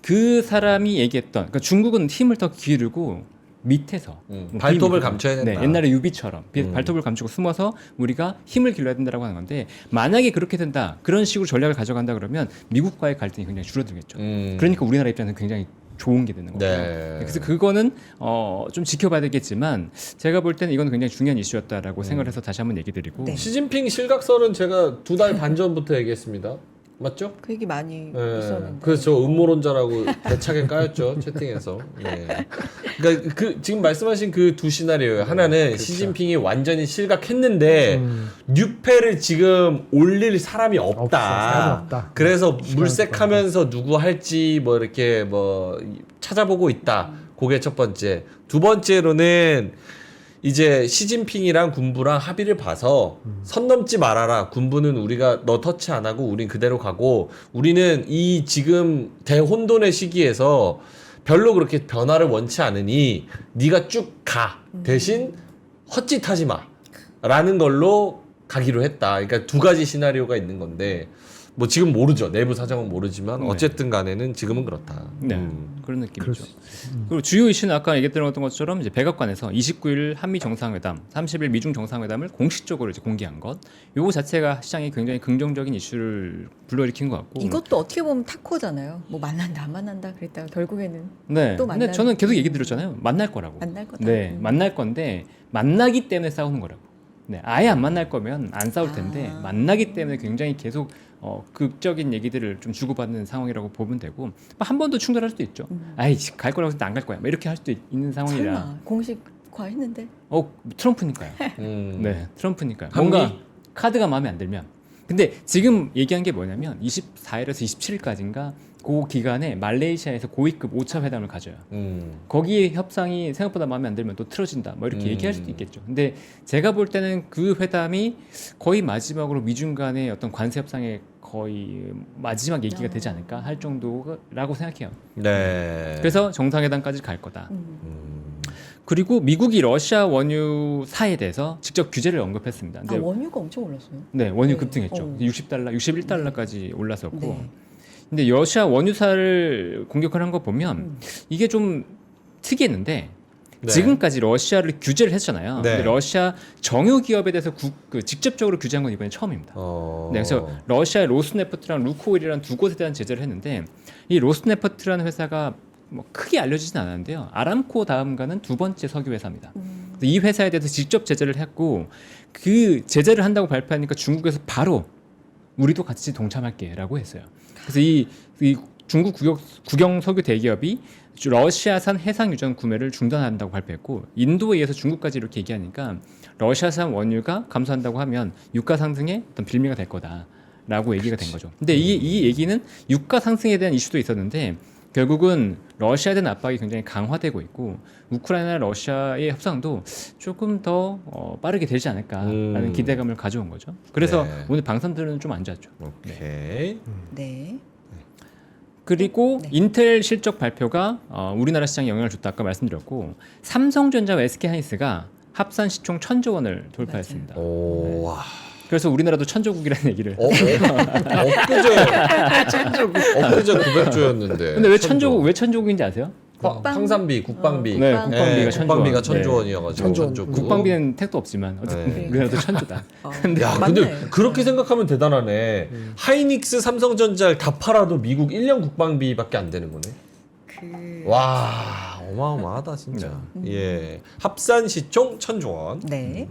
그 사람이 얘기했던, 그러니까 중국은 힘을 더 기르고 밑에서 발톱을 감춰야 된다. 네, 옛날에 유비처럼 발톱을 감추고 숨어서 우리가 힘을 길러야 된다라고 하는 건데 만약에 그렇게 된다, 그런 식으로 전략을 가져간다 그러면 미국과의 갈등이 굉장히 줄어들겠죠. 그러니까 우리나라 입장에서는 굉장히 좋은 게 되는 거죠. 네. 그래서 그거는 좀 지켜봐야 되겠지만 제가 볼 때는 이건 굉장히 중요한 이슈였다라고 생각을 해서 다시 한번 얘기 드리고 네. 시진핑 실각설은 제가 2달 반 전부터 얘기했습니다. 맞죠? 그 얘기 많이 네. 있었는데. 그래서 저 음모론자라고 대차게 까였죠 채팅에서. 네. 그러니까 지금 말씀하신 그 두 시나리오예요. 하나는 그렇죠. 시진핑이 완전히 실각했는데 뉴페를 지금 올릴 사람이 없다. 사람이 없다. 그래서 물색하면서 누구 할지 이렇게 찾아보고 있다. 그게 첫 번째. 두 번째로는 이제 시진핑이랑 군부랑 합의를 봐서 선 넘지 말아라. 군부는 우리가 너 터치 안 하고 우린 그대로 가고 우리는 이 지금 대혼돈의 시기에서 별로 그렇게 변화를 원치 않으니 네가 쭉 가. 대신 헛짓하지 마. 라는 걸로 가기로 했다. 그러니까 두 가지 시나리오가 있는 건데 지금 모르죠. 내부 사정은 모르지만 어쨌든 간에는 지금은 그렇다. 네, 그런 느낌이죠. 그리고 주요 이슈는 아까 얘기했던 것처럼 이제 백악관에서 29일 한미 정상회담, 30일 미중 정상회담을 공식적으로 이제 공개한 것, 요거 자체가 시장에 굉장히 긍정적인 이슈를 불러일으킨 것 같고. 이것도 어떻게 보면 타코잖아요. 만난다 안 만난다 그랬다가 결국에는 네. 또 근데 저는 계속 얘기 드렸잖아요. 만날 거라고. 만날 거다. 네, 만날 건데 만나기 때문에 싸우는 거라고. 네, 아예 안 만날 거면 안 싸울 텐데 만나기 때문에 굉장히 계속 극적인 얘기들을 좀 주고받는 상황이라고 보면 되고 한 번 더 충돌할 수도 있죠. 아이 갈 거라고 해서 안 갈 거야. 이렇게 할 수도 있는 상황이라. 설마 공식화 했는데 트럼프니까요. 네, 트럼프니까요. 뭔가 카드가 마음에 안 들면 근데 지금 얘기한 게 뭐냐면 24일에서 27일까지인가 그 기간에 말레이시아에서 고위급 5차 회담을 가져요. 거기에 협상이 생각보다 마음에 안 들면 또 틀어진다. 뭐 이렇게 얘기할 수도 있겠죠. 근데 제가 볼 때는 그 회담이 거의 마지막으로 미중 간의 어떤 관세 협상의 거의 마지막 얘기가 되지 않을까 할 정도라고 생각해요. 네. 그래서 정상회담까지 갈 거다. 그리고 미국이 러시아 원유사에 대해서 직접 규제를 언급했습니다. 근데 원유가 엄청 올랐어요. 네, 원유 네. 급등했죠. 60달러, 61달러까지 올랐었고. 네. 근데 러시아 원유사를 공격을 한 거 보면 이게 좀 특이했는데 네. 지금까지 러시아를 규제를 했잖아요. 네. 근데 러시아 정유 기업에 대해서 직접적으로 규제한 건 이번에 처음입니다. 네, 그래서 러시아의 로스네프트랑 루코일이라는 두 곳에 대한 제재를 했는데 이 로스네프트라는 회사가 뭐 크게 알려지진 않았는데요. 아람코 다음가는 두 번째 석유 회사입니다. 이 회사에 대해서 직접 제재를 했고 그 제재를 한다고 발표하니까 중국에서 바로 우리도 같이 동참할게라고 했어요. 그래서 이 중국 국영 석유 대기업이 러시아산 해상 유전 구매를 중단한다고 발표했고 인도에 의해서 중국까지 이렇게 얘기하니까 러시아산 원유가 감소한다고 하면 유가 상승의 어떤 빌미가 될 거다라고 얘기가 된 거죠. 근데 이 얘기는 유가 상승에 대한 이슈도 있었는데 결국은 러시아에 대한 압박이 굉장히 강화되고 있고 우크라이나 러시아의 협상도 조금 더 빠르게 되지 않을까라는 기대감을 가져온 거죠. 그래서 네. 오늘 방산들은 좀 안 좋았죠. 오케이. 네. 그리고 네. 인텔 실적 발표가 우리나라 시장에 영향을 줬다 아까 말씀드렸고 삼성전자와 SK하이닉스가 합산 시총 1,000조 원을 돌파했습니다. 오, 와. 그래서 우리나라도 천조국이라는 얘기를. 엊그제 900조였는데. 근데 왜 천조국인지 아세요? 황산비, 국방비. 네, 국방비가 천조 원. 국방비가 네. 천조 원이어가지고 천조 원. 천조국. 국방비는 택도 없지만 어쨌든 네. 우리나라도 천조다. 야, 맞네. 근데 그렇게 생각하면 대단하네. 하이닉스, 삼성전자를 다 팔아도 미국 1년 국방비밖에 안 되는 거네. 와, 어마어마하다 진짜. 예, 합산 시총 1,000조 원. 네.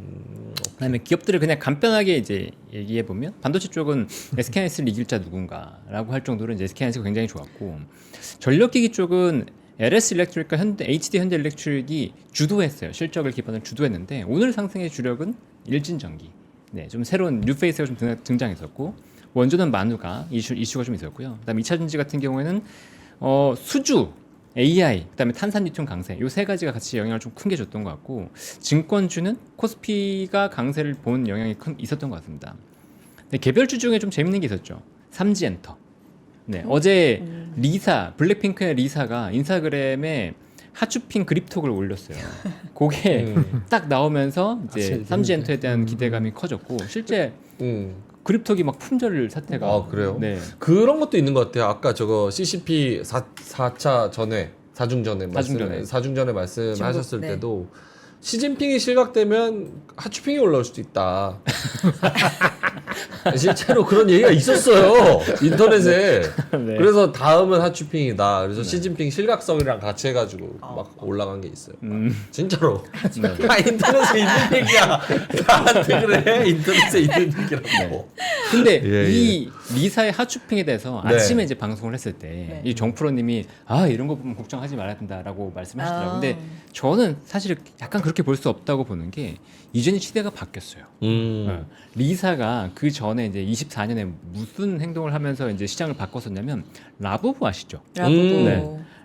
그다음에 기업들을 그냥 간단하게 이제 얘기해 보면 반도체 쪽은 SK하이닉스를 이길 자 누군가라고 할 정도로 이제 SK하이닉스가 굉장히 좋았고 전력기기 쪽은 LS 일렉트릭과 HD 현대 일렉트릭이 주도했어요. 실적을 기반으로 주도했는데 오늘 상승의 주력은 일진전기. 네, 좀 새로운 뉴페이스가 좀 등장했었고 원조는 만우가 이슈가 좀 있었고요. 그다음에 2차 전지 같은 경우에는 수주 AI, 그다음에 탄산 리튬 강세, 요 세 가지가 같이 영향을 좀 큰 게 줬던 것 같고 증권주는 코스피가 강세를 본 영향이 있었던 것 같습니다. 근데 개별주 중에 좀 재밌는 게 있었죠. 삼지엔터. 네, 어제 리사, 블랙핑크의 리사가 인스타그램에 하추핑 그립톡을 올렸어요. 그게 딱 나오면서 이제 삼지엔터에 대한 기대감이 커졌고 실제 그립톡이 막 품절 사태가. 아, 그래요? 네. 그런 것도 있는 것 같아요. 아까 저거 CCP 4차 전에 사중전에 말씀하셨을 네. 때도 시진핑이 실각되면 하추핑이 올라올 수도 있다. 실제로 그런 얘기가 있었어요 인터넷에. 네. 그래서 다음은 하추핑이다. 그래서 시진핑 실각성이랑 같이 해가지고 막 올라간 게 있어요. 진짜로. 다 인터넷에 있는 얘기야. 나한테 그래. 인터넷에 있는 얘기라고. 근데 예, 이 리사의 하추핑에 대해서 네. 아침에 이제 방송을 했을 때 이 정프로님이 이런 거 보면 걱정하지 말아야 된다라고 말씀하시더라고요. 근데 저는 사실 약간 그렇게 볼 수 없다고 보는 게 이전에 시대가 바뀌었어요. 리사가 그 전에 이제 24년에 무슨 행동을 하면서 이제 시장을 바꿨었냐면 라부부 아시죠? 네.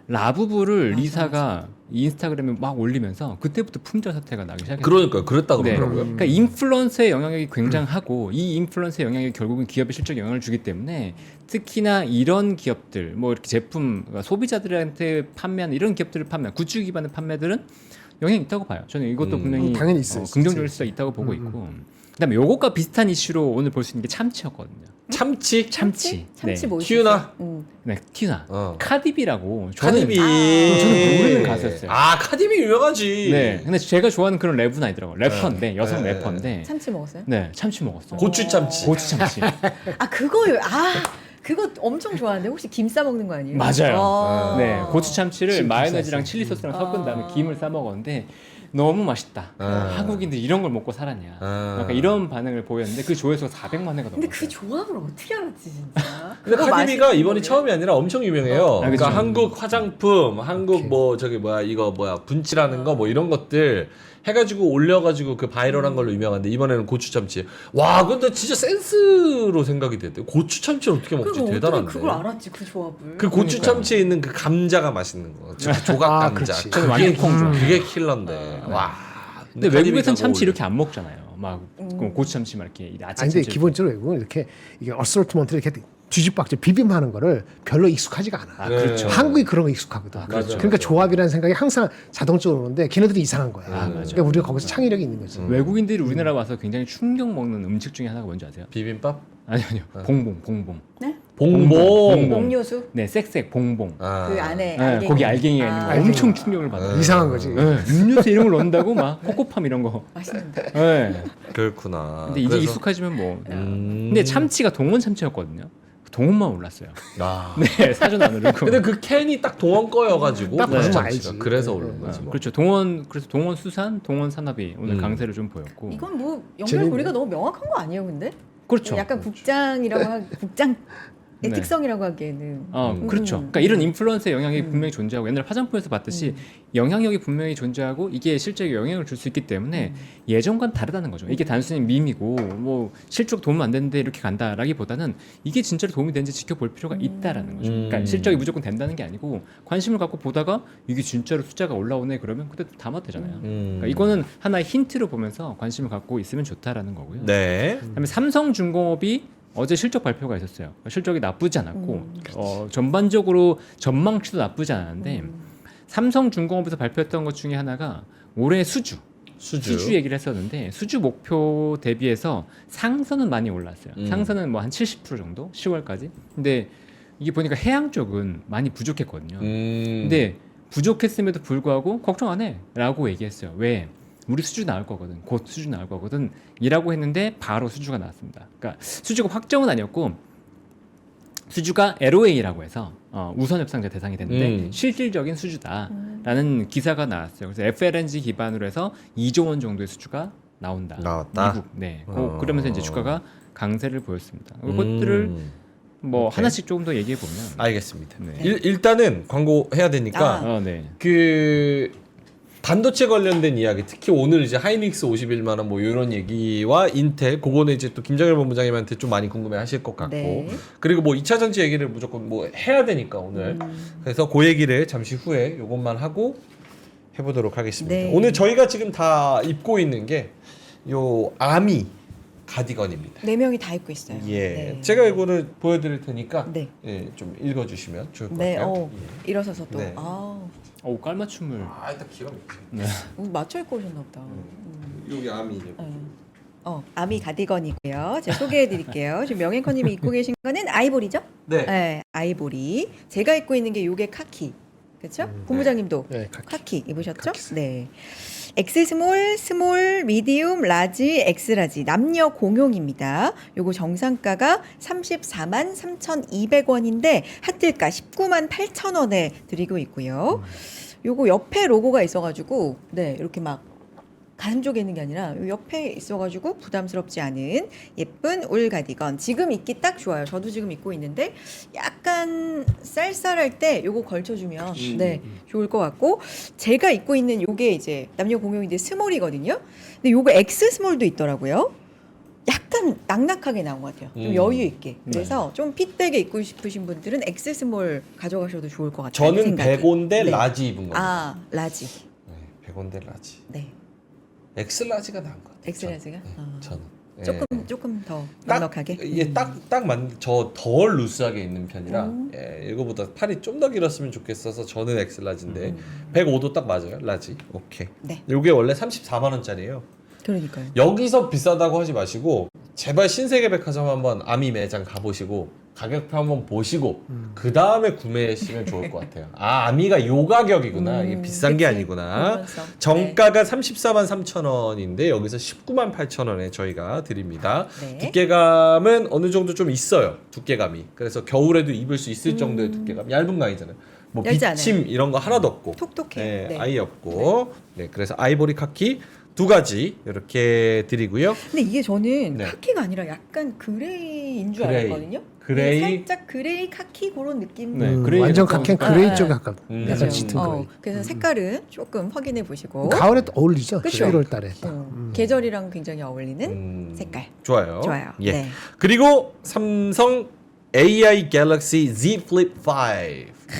라부부를 리사가 인스타그램에 막 올리면서 그때부터 품절 사태가 나기 시작했어요. 그러니까요. 그랬다 네. 그러더라고요. 그러니까 인플루언서의 영향력이 굉장하고 이 인플루언서의 영향력이 결국은 기업의 실적에 영향을 주기 때문에 특히나 이런 기업들 뭐 이렇게 제품 소비자들한테 판매하는 이런 기업들을 판매하는 굿즈 기반의 판매들은 영향이 있다고 봐요. 저는 이것도 분명히 당연히 있어요. 긍정적일 수가 있다고 보고 있고 그다음에 요것과 비슷한 이슈로 오늘 볼 수 있는 게 참치였거든요. 참치? 참치 네. 뭐 튀우나? 있었어요? 네, 티나 어. 카디비라고 카디비. 저는 모르는 가수였어요. 아, 카디비 유명하지. 네, 근데 제가 좋아하는 그런 랩은 아니더라고요. 래퍼인데 여성 네. 래퍼인데 참치 먹었어요? 네, 참치 먹었어요. 고추 참치. 고추 참치. 그거요. 그거 엄청 좋아하는데 혹시 김 싸 먹는 거 아니에요? 맞아요. 네, 고추 침 참치를 마요네즈랑 싸서. 칠리 소스랑 섞은 다음에 김을 싸 먹었는데 너무 맛있다. 한국인들 이런 걸 먹고 살았냐. 약간 이런 반응을 보였는데 그 조회수가 400만 회가 근데 넘었어요. 그 조합을 어떻게 알았지 진짜? 근데 그거 카디비가 맛있는 이번이 거예요? 처음이 아니라 엄청 유명해요. 아, 그러니까 그쵸. 한국 화장품, 한국 뭐 저기 뭐야 이거 뭐야 분칠하는 거 뭐 이런 것들 해가지고 올려가지고 그 바이럴한 걸로 유명한데 이번에는 고추 참치. 와 근데 진짜 센스로 생각이 됐대. 고추 참치를 어떻게 먹지? 그럼 대단한데. 어떻게 그걸 알았지 그 조합을? 그 고추 참치에 있는 그 감자가 맛있는 거. 그 조각 아, 감자. 그렇지. 저는 완전 콩 좋아해요. 그게 킬러인데. 와. 근데 칼리비가 외국에선 참치 어울려. 이렇게 안 먹잖아요. 막 고추 참치 막 이렇게 아침 아니 근데 참치. 기본적으로 외국은 이렇게 이게 어설트먼트 이렇게 뒤집박질 비빔하는 거를 별로 익숙하지가 않아. 아, 네. 그렇죠. 한국이 그런 거 익숙하거든. 그렇죠. 그러니까 맞아. 조합이라는 생각이 항상 자동적으로 오는데 걔네들이 이상한 거야. 아, 맞아. 그러니까 우리가 거기서 창의력이 있는 거지. 외국인들이 우리나라 와서 굉장히 충격 먹는 음식 중에 하나가 뭔지 아세요? 비빔밥? 아니요. 봉봉. 네? 봉봉. 봉봉. 음료수 네, 쌕쌕 봉봉. 아. 그 안에 네, 알갱이. 거기 알갱이가 있는 거 아, 엄청 충격을 받아요. 이상한 거지. 네, 음료수 이런 걸 넣는다고 막 코코팜 이런 거. 맛있는데. 네. 그렇구나. 근데 이제 그래서- 익숙해지면 뭐. 음. 근데 참치가 동원 참치였거든요. 동원만 올랐어요. 아. 네, 사전 안 오르고. 근데 그 캔이 딱 동원 거여가지고 딱 고추 봐서 참치가 알지. 그래서 네, 오른 네. 거지 뭐. 그렇죠. 동원 그래서 동원 수산, 동원 산업이 오늘 음. 강세를 좀 보였고. 이건 뭐 어. 재밌네. 연결고리가 너무 명확한 거 아니에요, 근데? 그렇죠. 약간 국장의 네. 특성이라고 하기에는. 그렇죠. 그러니까 이런 인플루언서의 영향이 분명히 존재하고 옛날 화장품에서 봤듯이 영향력이 분명히 존재하고 이게 실제로 영향을 줄 수 있기 때문에 예전과는 다르다는 거죠. 이게 단순히 밈이고 뭐 실적 도움 안 되는데 이렇게 간다라기보다는 이게 진짜로 도움이 되는지 지켜볼 필요가 있다라는 거죠. 그러니까 실적이 무조건 된다는 게 아니고 관심을 갖고 보다가 이게 진짜로 숫자가 올라오네 그러면 그때 담아되잖아요. 그러니까 이거는 하나의 힌트로 보면서 관심을 갖고 있으면 좋다라는 거고요. 네. 그다음에 삼성중공업이 어제 실적 발표가 있었어요. 실적이 나쁘지 않았고 전반적으로 전망치도 나쁘지 않았는데 삼성중공업에서 발표했던 것 중에 하나가 올해 수주 얘기를 했었는데 수주 목표 대비해서 상선은 많이 올랐어요. 상선은 뭐 한 70% 정도 10월까지. 근데 이게 보니까 해양 쪽은 많이 부족했거든요. 근데 부족했음에도 불구하고 걱정 안 해라고 얘기했어요. 왜? 우리 수주 나올 거거든. 곧 수주 나올 거거든. 이라고 했는데 바로 수주가 나왔습니다. 그러니까 수주가 확정은 아니었고 수주가 LOA라고 해서 우선 협상자 대상이 됐는데 실질적인 수주다라는 기사가 나왔어요. 그래서 FLNG 기반으로 해서 2조 원 정도의 수주가 나온다. 나왔다? 미국. 네. 그러면서 이제 주가가 강세를 보였습니다. 그것들을 뭐 오케이. 하나씩 조금 더 얘기해 보면 알겠습니다. 네. 일단은 광고 해야 되니까 네. 그 반도체 관련된 이야기, 특히 오늘 이제 하이닉스 51만 원 뭐 이런 얘기와 인텔, 그거는 이제 또 김정일 본부장님한테 좀 많이 궁금해하실 것 같고, 네. 그리고 뭐 2차 전지 얘기를 무조건 뭐 해야 되니까 오늘 그래서 그 얘기를 잠시 후에 요것만 하고 해보도록 하겠습니다. 네. 오늘 저희가 지금 다 입고 있는 게 요 아미 가디건입니다. 4명이 다 입고 있어요. 예, 네. 제가 이거를 보여드릴 테니까 네. 예, 좀 읽어주시면 좋을 것 네, 같아요. 일어서서 또. 네. 깔맞춤을 일단 기가 막히죠. 네. 맞춰 입고 오셨나 보다. 여기 아미. 아미 가디건이고요. 제가 소개해 드릴게요. 지금 명앵커님이 입고 계신 거는 아이보리죠? 네. 아이보리. 제가 입고 있는 게 요게 카키. 그렇죠? 본부장님도 네, 카키 입으셨죠? 카키스. 네. X 스몰, 미디움, 라지, 엑스라지 남녀 공용입니다. 요거 정상가가 34만 3,200원인데 핫딜가 19만 8,000원에 드리고 있고요. 요거 옆에 로고가 있어가지고 네 이렇게 막 가슴 쪽에 있는 게 아니라 요 옆에 있어가지고 부담스럽지 않은 예쁜 울 가디건. 지금 입기 딱 좋아요. 저도 지금 입고 있는데 약간 쌀쌀할 때 요거 걸쳐주면 네 좋을 것 같고, 제가 입고 있는 요게 이제 남녀 공용인데 스몰이거든요. 근데 요거 X 스몰도 있더라고요. 약간 낙낙하게 나온 것 같아요. 좀 여유 있게. 그래서 좀 핏되게 입고 싶으신 분들은 X 스몰 가져가셔도 좋을 것 같아요. 저는 100온대 네. 라지 입은 겁니다. 아 라지. 네, 100온대 라지. 네. 엑스 라지가 나은 것 같아요. X 라지가. 저는. 예. 조금 더 딱 넉넉하게. 이게 저덜 루스하게 입는 편이라 이거보다 팔이 좀 더 길었으면 좋겠어서 저는 엑스 라지인데 105도 딱 맞아요. 라지. 오케이. 네. 요게 원래 34만 원짜리예요. 그러니까요. 여기서 비싸다고 하지 마시고 제발 신세계백화점 한번 아미 매장 가보시고 가격표 한번 보시고 그 다음에 구매하시면 좋을 것 같아요. 아미가 요 가격이구나. 이게 비싼 게 그치. 아니구나. 보면서. 정가가 34만 3천 원인데 여기서 19만 8천 원에 저희가 드립니다. 네. 두께감은 어느 정도 좀 있어요. 두께감이. 그래서 겨울에도 입을 수 있을 정도의 두께감. 얇은 거 아니잖아요. 뭐 얇지 비침 않아요. 이런 거 하나도 없고. 톡톡해. 네, 네. 아예 없고. 네, 그래서 아이보리 카키 두 가지 이렇게 드리고요. 근데 이게 저는 네. 카키가 아니라 약간 그레이인 줄 그레이. 알았거든요. 그레이. 이게 살짝 그레이 카키 그런 느낌. 네, 그레이 완전 약간- 카키는 그레이 아, 쪽에 가깝. 약간 맞아요. 짙은 그레이. 그래서 색깔은 조금 확인해 보시고. 가을에 또 어울리죠. 그쵸? 11월 달에. 계절이랑 굉장히 어울리는 색깔. 좋아요. 좋아요. 예. 네. 그리고 삼성 AI Galaxy Z Flip 5.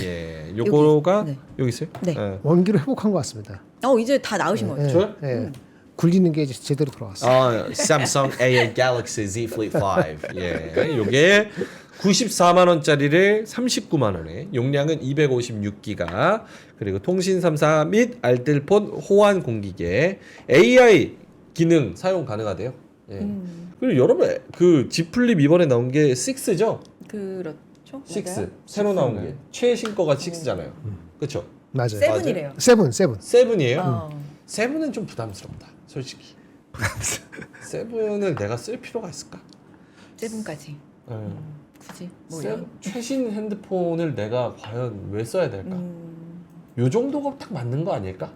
예. 요거가 여기, 네. 여기 있어요? 네. 예. 원기로 회복한 것 같습니다. 이제 다 나으신 것 같아요. 저요? 예. 굴리는 게 이제 제대로 돌아왔어요. 삼성 AI Galaxy Z Flip 5. 예. 요게 94만 원짜리를 39만 원에 용량은 256기가 그리고 통신 3사 및 알뜰폰 호환 공기계 AI 기능 사용 가능하대요. 예. 그리고 여러분 그 Z 플립 이번에 나온 게 6죠? 그렇죠. 6 맞아요. 새로 나온 게 최신 거가 6잖아요. 그렇죠? 맞아요. 세븐이래요. 세븐. 7이에요. 어. 7은 좀 부담스럽다. 솔직히. 7을 내가 쓸 필요가 있을까? 세븐까지. 예. 굳이. 최신 핸드폰을 내가 과연 왜 써야 될까? 요 정도가 딱 맞는 거 아닐까?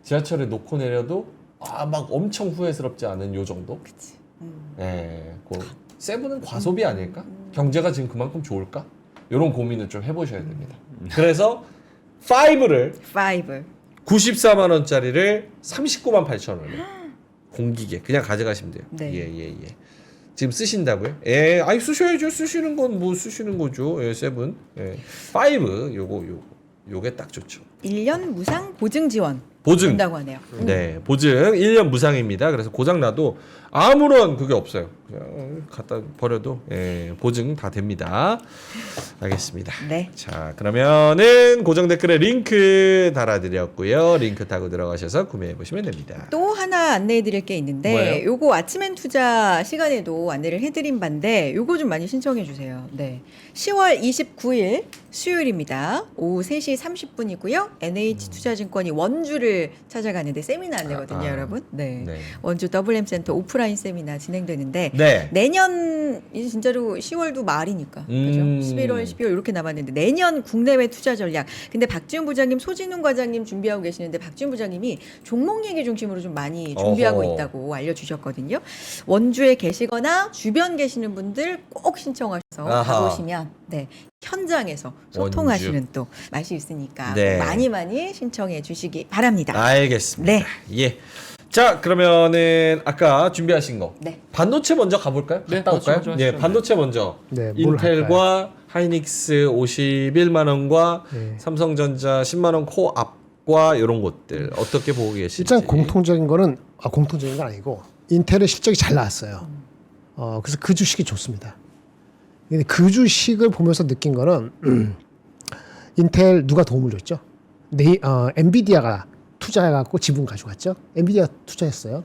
지하철에 놓고 내려도 막 엄청 후회스럽지 않은 요 정도? 그치. 예. 그 세븐은 과소비 아닐까? 경제가 지금 그만큼 좋을까? 이런 고민을 좀 해보셔야 됩니다. 그래서 5를 5. 94만 원짜리를 39만 8천 원에 공기계 그냥 가져가시면 돼요. 네. 예. 지금 쓰신다고요? 예, 아니 쓰셔야죠. 쓰시는 건 뭐 쓰시는 거죠. 예, 7. 예. 5 요게 딱 좋죠. 1년 무상 보증 지원. 보증. 된다고 하네요. 네, 보증 1년 무상입니다. 그래서 고장 나도 아무런 그게 없어요. 그냥 갖다 버려도 보증 다 됩니다. 알겠습니다. 네. 자, 그러면은 고정 댓글에 링크 달아드렸고요. 링크 타고 들어가셔서 구매해 보시면 됩니다. 또 하나 안내해 드릴 게 있는데 뭐예요? 요거 아침엔 투자 시간에도 안내를 해드린 반데 요거 좀 많이 신청해 주세요. 네. 10월 29일 수요일입니다. 오후 3시 30분이고요. NH투자증권이 원주를 찾아가는데 세미나 안내거든요, 여러분. 네. 네. 원주 WM센터 오프라인 세미나 진행되는데 네. 내년 이제 진짜로 10월도 말이니까 그죠? 11월, 12월 이렇게 남았는데 내년 국내외 투자 전략. 근데 박지훈 부장님, 소진훈 과장님 준비하고 계시는데 박지훈 부장님이 종목 얘기 중심으로 좀 많이 준비하고 어허. 있다고 알려주셨거든요. 원주에 계시거나 주변 계시는 분들 꼭 신청하셔서 아하. 가보시면 네. 현장에서 소통하시는 또 맛이 있으니까 네. 많이 신청해 주시기 바랍니다. 알겠습니다. 네. 예. 자, 그러면은 아까 준비하신 거 네. 반도체 먼저 가볼까요? 네, 갔다 올까요? 좋죠. 예, 반도체 먼저. 네, 뭘 인텔과 하이닉스 51만 원과 네. 삼성전자 10만 원 코앞과 이런 것들 어떻게 보고 계실지. 일단 공통적인 거는 공통적인 건 아니고 인텔의 실적이 잘 나왔어요. 그래서 그 주식이 좋습니다. 근데 그 주식을 보면서 느낀 거는 인텔 누가 도움을 줬죠? 엔비디아가 투자해갖고 지분 가져갔죠. 엔비디아 투자했어요.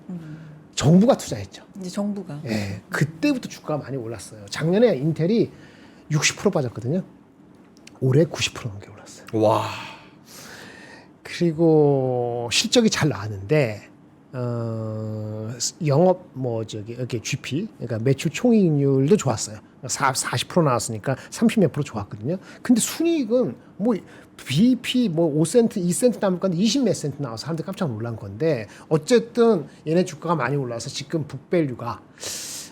정부가 투자했죠. 이제 정부가 예, 그때부터 주가가 많이 올랐어요. 작년에 인텔이 60% 빠졌거든요. 올해 90% 넘게 올랐어요. 와. 그리고 실적이 잘 나왔는데 영업 이렇게 GP 그러니까 매출 총이익률도 좋았어요. 40% 나왔으니까 30몇 프로 좋았거든요. 근데 순이익은 뭐 BP 5센트, 2센트 남을 건데 20몇 센트 나와서 사람들 깜짝 놀란 건데 어쨌든 얘네 주가가 많이 올라서 지금 북밸류가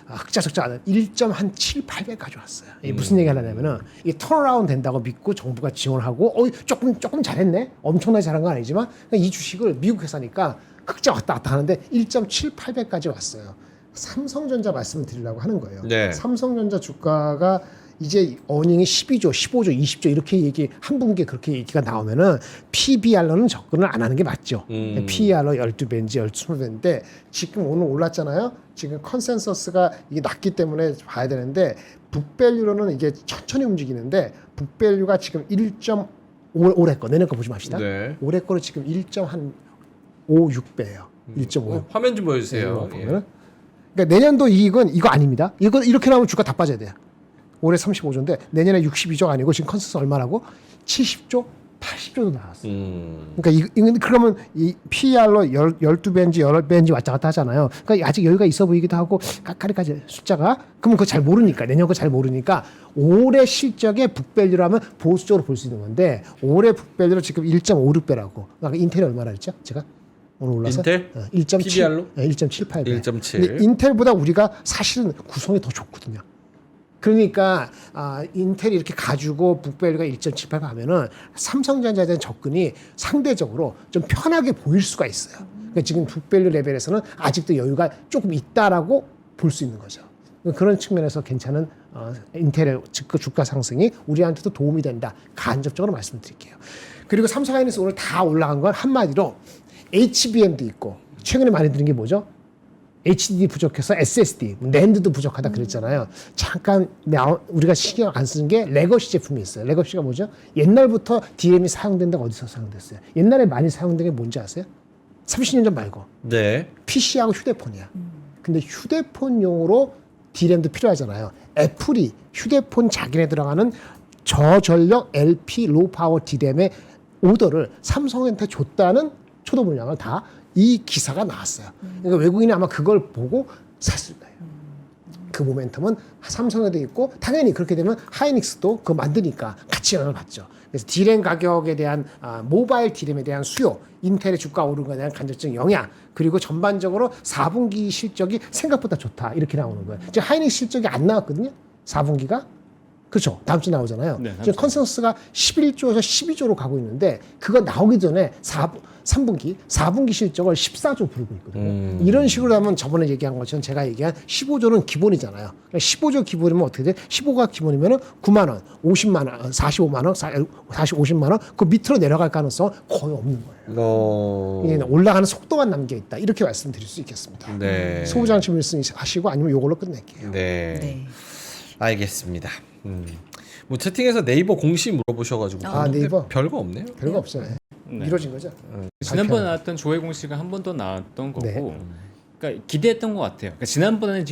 흑자적자 않은 1.78배 가져왔어요. 이게 무슨 얘기 하려냐면은 이게 턴어라운드 된다고 믿고 정부가 지원하고 조금 잘했네. 엄청나게 잘한 건 아니지만 이 주식을 미국 회사니까 흑자 왔다 갔다 하는데 1.78배까지 왔어요. 삼성전자 말씀을 드리려고 하는 거예요. 네. 삼성전자 주가가 이제 어닝이 12조, 15조, 20조 이렇게 한 분기에 그렇게 얘기가 나오면은 PBR로는 접근을 안 하는 게 맞죠. PER로 12배인지 20배인데 지금 오늘 올랐잖아요. 지금 컨센서스가 이게 낮기 때문에 봐야 되는데 북밸류로는 이게 천천히 움직이는데 북밸류가 지금 올해 거 내년 거 보지 맙시다. 네. 올해 거로 지금 1.56배예요. 1.5. 화면 좀 보여주세요. 예. 보면은. 그러니까 내년도 이익은 이거 아닙니다. 이거 이렇게 나오면 주가 다 빠져야 돼요. 올해 35조인데 내년에 62조가 아니고 지금 컨센서스 얼마라고? 70조, 80조도 나왔어요. 그러니까 그러면 이 PER로 12배인지 10배인지 왔다 갔다 하잖아요. 그러니까 아직 여유가 있어 보이기도 하고 까까리까지 숫자가 그러면 그거 잘 모르니까 내년 거 잘 모르니까 올해 실적의 북밸류라면 보수적으로 볼 수 있는 건데 올해 북밸류로 지금 1.56배라고. 그러니까 인텔이 얼마나 했죠? 제가 오늘 올라서 인텔? 1.7 PBR 로? 1.78배. 1.7. 근데 인텔보다 우리가 사실은 구성이 더 좋거든요. 그러니까 인텔이 이렇게 가지고 북밸류가 1.78 하면은 삼성전자에 대한 접근이 상대적으로 좀 편하게 보일 수가 있어요. 그러니까 지금 북밸류 레벨에서는 아직도 여유가 조금 있다라고 볼 수 있는 거죠. 그런 측면에서 괜찮은 인텔의 주가 상승이 우리한테도 도움이 된다. 간접적으로 말씀드릴게요. 그리고 삼성 하이닉스 오늘 다 올라간 건 한마디로 HBM도 있고 최근에 많이 들은 게 뭐죠? HDD 부족해서 SSD, 낸드도 부족하다 그랬잖아요. 잠깐 우리가 신경 안 쓰는 게 레거시 제품이 있어요. 레거시가 뭐죠? 옛날부터 DRAM이 사용된다가 어디서 사용됐어요? 옛날에 많이 사용된 게 뭔지 아세요? 30년 전 말고 네. PC하고 휴대폰이야. 근데 휴대폰용으로 DRAM도 필요하잖아요. 애플이 휴대폰 자기네 들어가는 저전력 LP 로우 파워 DRAM의 오더를 삼성한테 줬다는 초도 물량을 다 이 기사가 나왔어요. 그러니까 외국인이 아마 그걸 보고 샀을 거예요. 그 모멘텀은 삼성에도 있고 당연히 그렇게 되면 하이닉스도 그거 만드니까 같이 영향을 받죠. 그래서 디램 가격에 대한 모바일 디램에 대한 수요, 인텔의 주가 오른 거에 대한 간접적 영향, 그리고 전반적으로 4분기 실적이 생각보다 좋다 이렇게 나오는 거예요. 지금 하이닉스 실적이 안 나왔거든요. 4분기가. 그렇죠. 다음 주 나오잖아요. 네, 지금 컨센서스가 11조에서 12조로 가고 있는데 그거 나오기 전에 3분기, 4분기 실적을 14조 부르고 있거든요. 이런 식으로 하면 저번에 얘기한 것처럼 제가 얘기한 15조는 기본이잖아요. 그러니까 15조 기본이면 어떻게 돼? 15가 기본이면 9만 원, 50만 원, 45만 원, 50만 원 그 밑으로 내려갈 가능성은 거의 없는 거예요. 이게 올라가는 속도만 남겨 있다. 이렇게 말씀드릴 수 있겠습니다. 네. 소부장치 말씀하시고 아니면 이걸로 끝낼게요. 네. 네. 알겠습니다. 뭐 채팅에서 네이버 공시 물어보셔가지고 근데 네이버? 별거 없네요. 별거 없어요. 네. 이루어진 거죠. 지난번에 나왔던 조회 공시가 한 번 더 나왔던 거고, 네. 그러니까 기대했던 것 같아요. 그러니까 지난번에는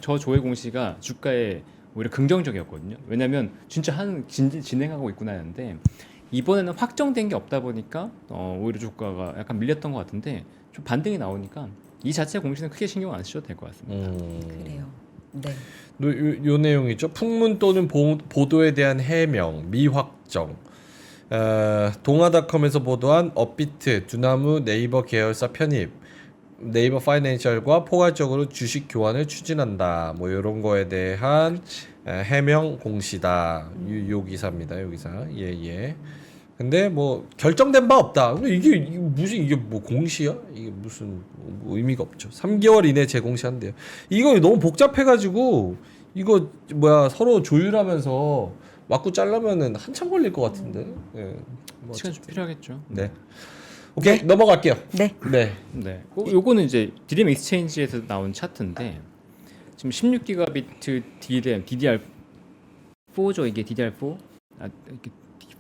저 조회 공시가 주가에 오히려 긍정적이었거든요. 왜냐하면 진짜 진행하고 있구나 했는데 이번에는 확정된 게 없다 보니까 오히려 주가가 약간 밀렸던 것 같은데 좀 반등이 나오니까 이 자체 공시는 크게 신경 안 쓰셔도 될 것 같습니다. 그래요. 네. 요 내용이죠. 풍문 또는 보도에 대한 해명, 미확정. 동아닷컴에서 보도한 업비트, 두나무 네이버 계열사 편입, 네이버 파이낸셜과 포괄적으로 주식 교환을 추진한다. 뭐 이런 거에 대한 해명 공시다. 요 기사입니다. 요 기사. 예. 근데 뭐 결정된 바 없다. 근데 이게 무슨 이게 뭐 공시야? 이게 무슨 뭐 의미가 없죠. 3개월 이내 재공시한대요. 이거 너무 복잡해가지고 이거 뭐야 서로 조율하면서 맞고 잘라면은 한참 걸릴 것 같은데. 예. 뭐 시간 좀 필요하겠죠. 네. 오케이 넘어갈게요. 네. 네. 네. 요거는 이제 DRAM 익스체인지에서 나온 차트인데 지금 16기가비트 DRAM DDR4죠. 이게 DDR4? 이게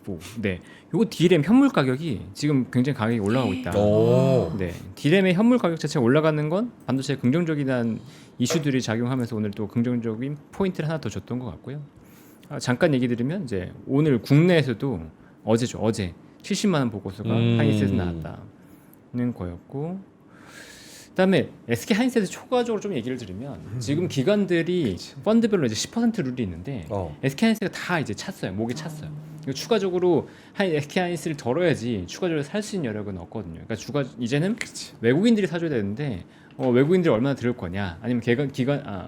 D4. 네. 요거 DRAM 현물 가격이 지금 굉장히 가격이 올라가고 있다. 오. 네. DRAM의 현물 가격 자체가 올라가는 건 반도체에 긍정적인 이슈들이 작용하면서 오늘 또 긍정적인 포인트를 하나 더 줬던 것 같고요. 잠깐 얘기 드리면 이제 오늘 국내에서도 어제 70만 원 보고서가 하이닉스에서 나왔다는 거였고, 그다음에 SK 하이닉스에서 초과적으로 좀 얘기를 드리면 지금 기관들이 펀드별로 이제 10% 룰이 있는데 SK 하이닉스가 다 이제 찼어요. 목이 찼어요. 추가적으로 SK 하이닉스를 덜어야지 추가적으로 살 수 있는 여력은 없거든요. 그러니까 이제는 외국인들이 사줘야 되는데 외국인들이 얼마나 들을 거냐, 아니면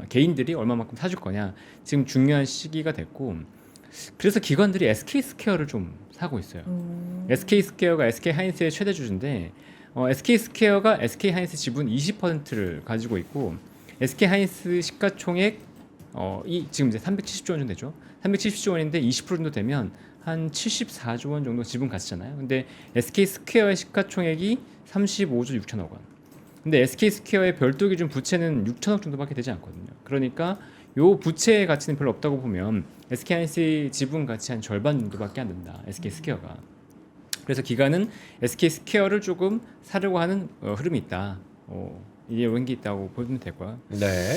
개인들이 얼마만큼 사줄 거냐, 지금 중요한 시기가 됐고, 그래서 기관들이 SK 스퀘어를 좀 사고 있어요. SK 스퀘어가 SK 하이닉스의 최대 주주인데 SK 스퀘어가 SK 하이닉스 지분 20%를 가지고 있고, SK 하이닉스 시가총액 지금 이제 370조 원 정도 되죠. 370조 원인데 20% 정도 되면 한 74조 원 정도 지분 가치잖아요. 근데 SK 스퀘어의 시가총액이 35조 6천억 원. 근데 SK 스퀘어의 별도 기준 부채는 6천억 정도밖에 되지 않거든요. 그러니까 요 부채의 가치는 별로 없다고 보면 SK 하이닉스 지분 가치 한 절반 정도밖에 안 된다. SK 스퀘어가. 그래서 기관은 SK 스퀘어를 조금 사려고 하는 흐름이 있다. 이게 왠기 있다고 보면 될 거야. 네.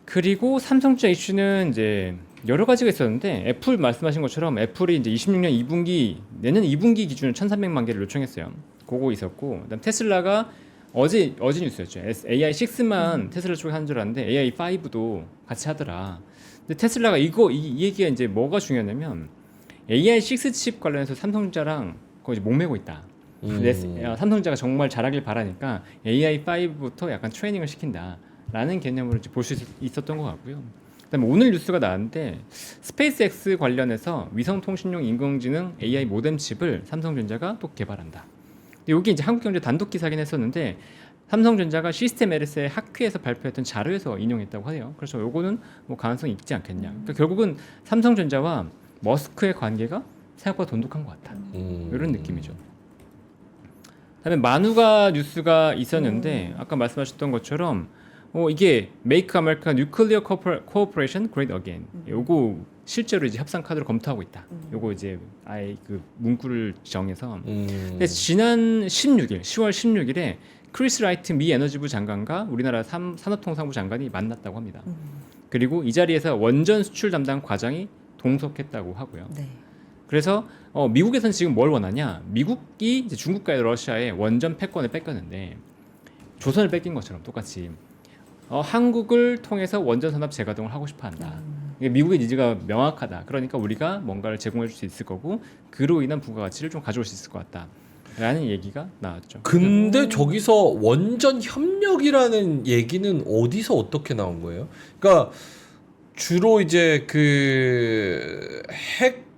그리고 삼성전자 이슈는 이제 여러 가지가 있었는데, 애플 말씀하신 것처럼 애플이 이제 26년 2분기, 내년 2분기 기준으로 1,300만 개를 요청했어요. 그거 있었고, 그다음 테슬라가 어제 뉴스였죠. AI6만 테슬라 쪽에 하는 줄 알았는데 AI5도 같이 하더라. 근데 테슬라가 이 얘기가 이제 뭐가 중요하냐면 AI6 칩 관련해서 삼성전자랑 거의 목매고 있다. 삼성전자가 정말 잘하길 바라니까 AI5부터 약간 트레이닝을 시킨다라는 개념으로 이제 볼 수 있었던 것 같고요. 그다음에 오늘 뉴스가 나왔는데 스페이스X 관련해서 위성통신용 인공지능 AI 모뎀 칩을 삼성전자가 또 개발한다. 여기 이제 한국경제 단독 기사긴 했었는데 삼성전자가 시스템 LS의 학회에서 발표했던 자료에서 인용했다고 해요. 그래서 요거는 뭐 가능성이 있지 않겠냐. 그러니까 결국은 삼성전자와 머스크의 관계가 생각보다 돈독한 것 같다. 이런 느낌이죠. 그다음에 만우가 뉴스가 있었는데 아까 말씀하셨던 것처럼 이게 Make America Nuclear Cooperation Great Again. 요거 실제로 이제 협상 카드로 검토하고 있다. 요거 이제 아예 그 문구를 정해서. 근데 지난 10월 16일에 크리스 라이트 미 에너지부 장관과 우리나라 산업통상부 장관이 만났다고 합니다. 그리고 이 자리에서 원전 수출 담당 과장이 동석했다고 하고요. 네. 그래서 미국에서는 지금 뭘 원하냐? 미국이 이제 중국과 러시아의 원전 패권을 뺏겼는데 조선을 뺏긴 것처럼 똑같이 한국을 통해서 원전 산업 재가동을 하고 싶어한다. 미국의 니즈가 명확하다. 그러니까 우리가 뭔가를 제공해줄 수 있을 거고 그로 인한 부가가치를 좀 가져올 수 있을 것 같다. 라는 얘기가 나왔죠. 근데 저기서 원전 협력이라는 얘기는 어디서 어떻게 나온 거예요? 그러니까 주로 이제 그 핵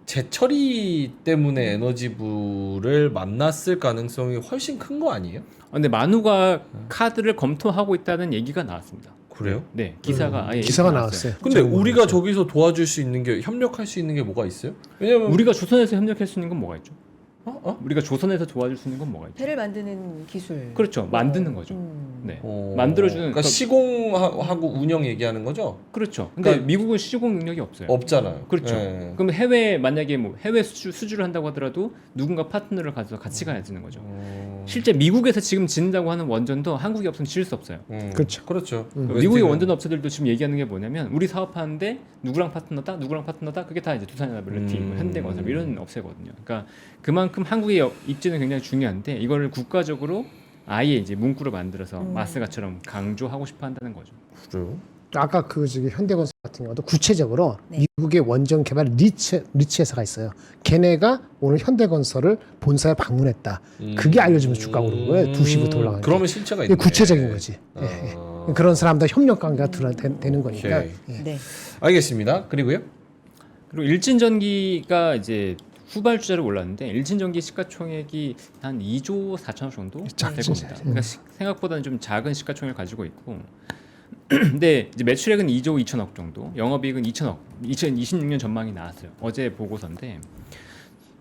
재처리 때문에 에너지부를 만났을 가능성이 훨씬 큰 거 아니에요? 근데 만우가 카드를 검토하고 있다는 얘기가 나왔습니다. 그래요? 네, 기사가 아예 기사가 이렇게 나왔어요. 근데 저거 우리가 모르겠죠. 저기서 도와줄 수 있는 게 협력할 수 있는 게 뭐가 있어요? 왜냐면 우리가 조선에서 협력할 수 있는 건 뭐가 있죠? 우리가 조선에서 도와줄 수 있는 건 뭐가 있죠? 배를 만드는 기술. 그렇죠, 만드는 거죠. 네, 어, 만들어주는 그러니까 시공하고 운영 얘기하는 거죠? 그렇죠. 근데 그러니까 미국은 시공 능력이 없어요. 없잖아요. 그렇죠. 예. 그럼 해외 만약에 뭐 해외 수주를 한다고 하더라도 누군가 파트너를 가져서 같이 가야 되는 거죠. 실제 미국에서 지금 짓는다고 하는 원전도 한국이 없으면 지을 수 없어요. 그렇죠. 그렇죠. 미국의 원전 업체들도 지금 얘기하는 게 뭐냐면 우리 사업하는데 누구랑 파트너다 그게 다 이제 두산에너빌리티, 현대건설 이런 업체거든요. 그러니까 그만큼 한국의 입지는 굉장히 중요한데 이거를 국가적으로 아예 이제 문구로 만들어서 마스가처럼 강조하고 싶어 한다는 거죠. 그래요? 아까 그 저기 현대건설 같은 경우도 구체적으로 네. 미국의 원전 개발 리치 회사가 있어요. 걔네가 오늘 현대건설을 본사에 방문했다. 그게 알려지면 주가 오르는 거예요. 2시부터 올라가는. 그러면 실체가 이게 있네. 구체적인 거지. 예, 예. 그런 사람들 협력 관계가 되는 거니까. 오케이. 예. 네. 알겠습니다. 그리고요? 그리고 일진전기가 이제 후발주자로 올랐는데 일진전기 시가총액이 한 2조 4천억 정도 될 작죠. 겁니다. 그러니까 생각보다는 좀 작은 시가총액을 가지고 있고 근데 이제 매출액은 2조 2천억 정도, 영업이익은 2천억, 2026년 전망이 나왔어요. 어제 보고서인데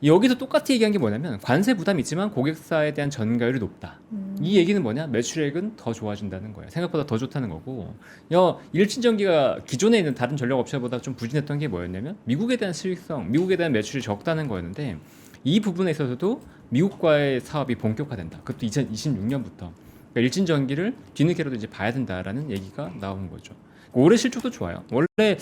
여기서 똑같이 얘기한 게 뭐냐면 관세 부담이 있지만 고객사에 대한 전가율이 높다. 이 얘기는 뭐냐? 매출액은 더 좋아진다는 거예요. 생각보다 더 좋다는 거고. 일진전기가 기존에 있는 다른 전력 업체보다 좀 부진했던 게 뭐였냐면 미국에 대한 수익성, 미국에 대한 매출이 적다는 거였는데 이 부분에 있어서도 미국과의 사업이 본격화된다. 그것도 2026년부터. 그러니까 일진전기를 뒤늦게라도 이제 봐야 된다라는 얘기가 나오는 거죠. 올해 실적도 좋아요. 원래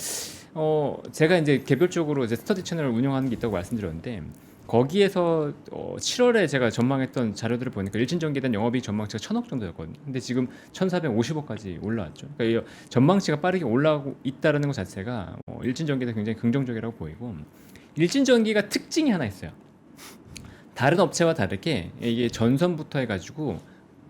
제가 이제 개별적으로 이제 스터디 채널을 운영하는 게 있다고 말씀드렸는데 거기에서 7월에 제가 전망했던 자료들을 보니까 일진전기에 대한 영업이익 전망치가 1,000억 정도였거든요. 근데 지금 1,450억까지 올라왔죠. 그러니까 이 전망치가 빠르게 올라가고 있다는 것 자체가 일진전기에 굉장히 긍정적이라고 보이고 일진전기가 특징이 하나 있어요. 다른 업체와 다르게 이게 전선부터 해가지고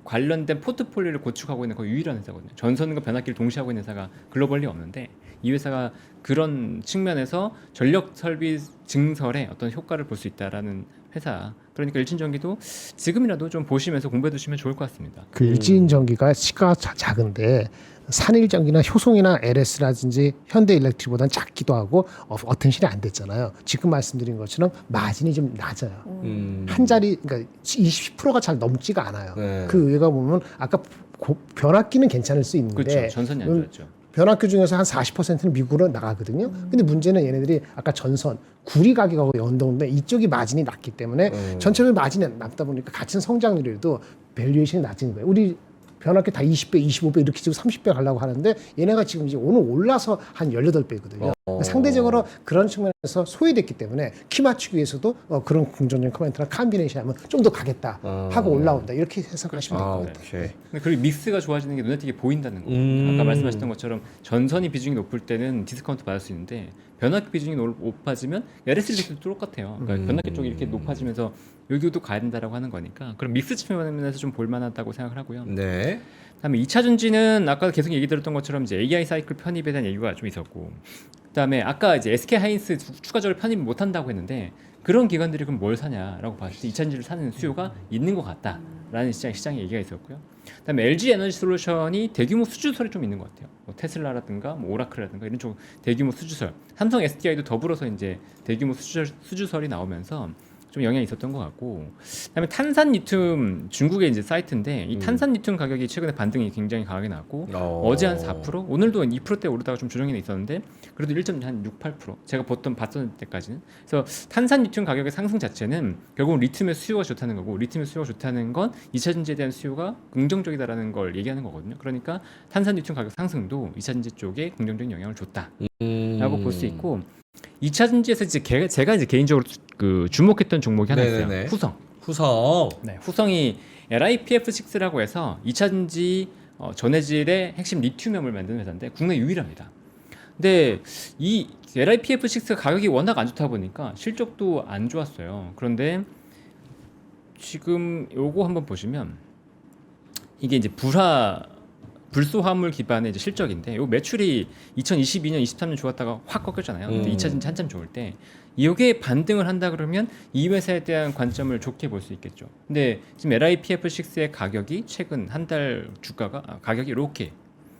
관련된 포트폴리오를 구축하고 있는 거의 유일한 회사거든요. 전선과 변압기를 동시에 하고 있는 회사가 글로벌리 없는데 이 회사가 그런 측면에서 전력 설비 증설에 어떤 효과를 볼 수 있다라는 회사. 그러니까 일진전기도 지금이라도 좀 보시면서 공부해 두시면 좋을 것 같습니다. 그 일진전기가 시가가 작은데 산일전기나 효송이나 LS라든지 현대일렉트릭보다는 작기도 하고 어텐션이 안 됐잖아요. 지금 말씀드린 것처럼 마진이 좀 낮아요. 한 자리 그러니까 20%가 잘 넘지가 않아요. 네. 그 의외가 보면 아까 변압기는 괜찮을 수 있는데 그렇죠. 전선이 안 좋았죠. 변압기 중에서 한 40%는 미국으로 나가거든요. 근데 문제는 얘네들이 아까 전선 구리 가격하고 연동인데 이쪽이 마진이 낮기 때문에 전체적으로 마진이 낮다 보니까 같은 성장률에도 밸류에이션이 낮은 거예요. 우리 변압기 다 20배, 25배 이렇게 지금 30배 가려고 하는데 얘네가 지금 이제 오늘 올라서 한 18배거든요. 상대적으로 그런 측면에서 소외됐기 때문에 키 맞추기 위해서도 그런 긍정적인 코멘트랑 컴비네이션 하면 좀 더 가겠다 하고 올라온다. 이렇게 해석하시면 될 것 같아요. 오케이. 근데 그리고 믹스가 좋아지는 게 눈에 띄게 보인다는 거. 아까 말씀하셨던 것처럼 전선이 비중이 높을 때는 디스카운트 받을 수 있는데 변압기 비중이 높아지면 LSD도 똑같아요. 그러니까 변압기 쪽이 이렇게 높아지면서 여기도 가야 된다라고 하는 거니까 그럼 믹스 측면에서 좀 볼만하다고 생각을 하고요. 네. 그다음에 2차 전지는 아까 계속 얘기 드렸던 것처럼 이제 AI 사이클 편입에 대한 얘기가 좀 있었고, 그다음에 아까 이제 SK 하이닉스 추가적으로 편입 못 한다고 했는데 그런 기관들이 그럼 뭘 사냐라고 봤을 때 2차 전지를 사는 수요가 있는 것 같다라는 시장의 얘기가 있었고요. 그다음에 LG 에너지 솔루션이 대규모 수주설이 좀 있는 것 같아요. 뭐 테슬라라든가 뭐 오라클이라든가 이런 쪽 대규모 수주설, 삼성 SDI도 더불어서 이제 대규모 수주설이 나오면서 좀 영향이 있었던 것 같고, 그다음에 탄산 리튬 중국의 이제 사이트인데 이 탄산 리튬 가격이 최근에 반등이 굉장히 강하게 나왔고 어제 한 4%, 오늘도 한 2%대 오르다가 좀 조정이 있었는데 그래도 1.68% 제가 봤던 때까지는. 그래서 탄산 리튬 가격의 상승 자체는 결국 리튬의 수요가 좋다는 거고, 리튬의 수요가 좋다는 건 2차 전지에 대한 수요가 긍정적이다라는 걸 얘기하는 거거든요. 그러니까 탄산 리튬 가격 상승도 2차 전지 쪽에 긍정적인 영향을 줬다라고 볼 수 있고, 2차 전지에서 이제 제가 이제 개인적으로 그 주목했던 종목이 하나 있어요. 네네네. 후성. 후성. 네, 후성이 LiPF6라고 해서 2차 전지 전해질의 핵심 리튬염을 만드는 회사인데 국내 유일합니다. 근데 이 LiPF6 가격이 워낙 안 좋다 보니까 실적도 안 좋았어요. 그런데 지금 요거 한번 보시면 이게 이제 불소화물 기반의 이제 실적인데 요 매출이 2022년, 23년 좋았다가 확 꺾였잖아요. 근데 2차 전지 한참 좋을 때 이게 반등을 한다 그러면 이 회사에 대한 관점을 좋게 볼 수 있겠죠. 근데 지금 LiPF6의 가격이 최근 한 달 주가가 가격이 이렇게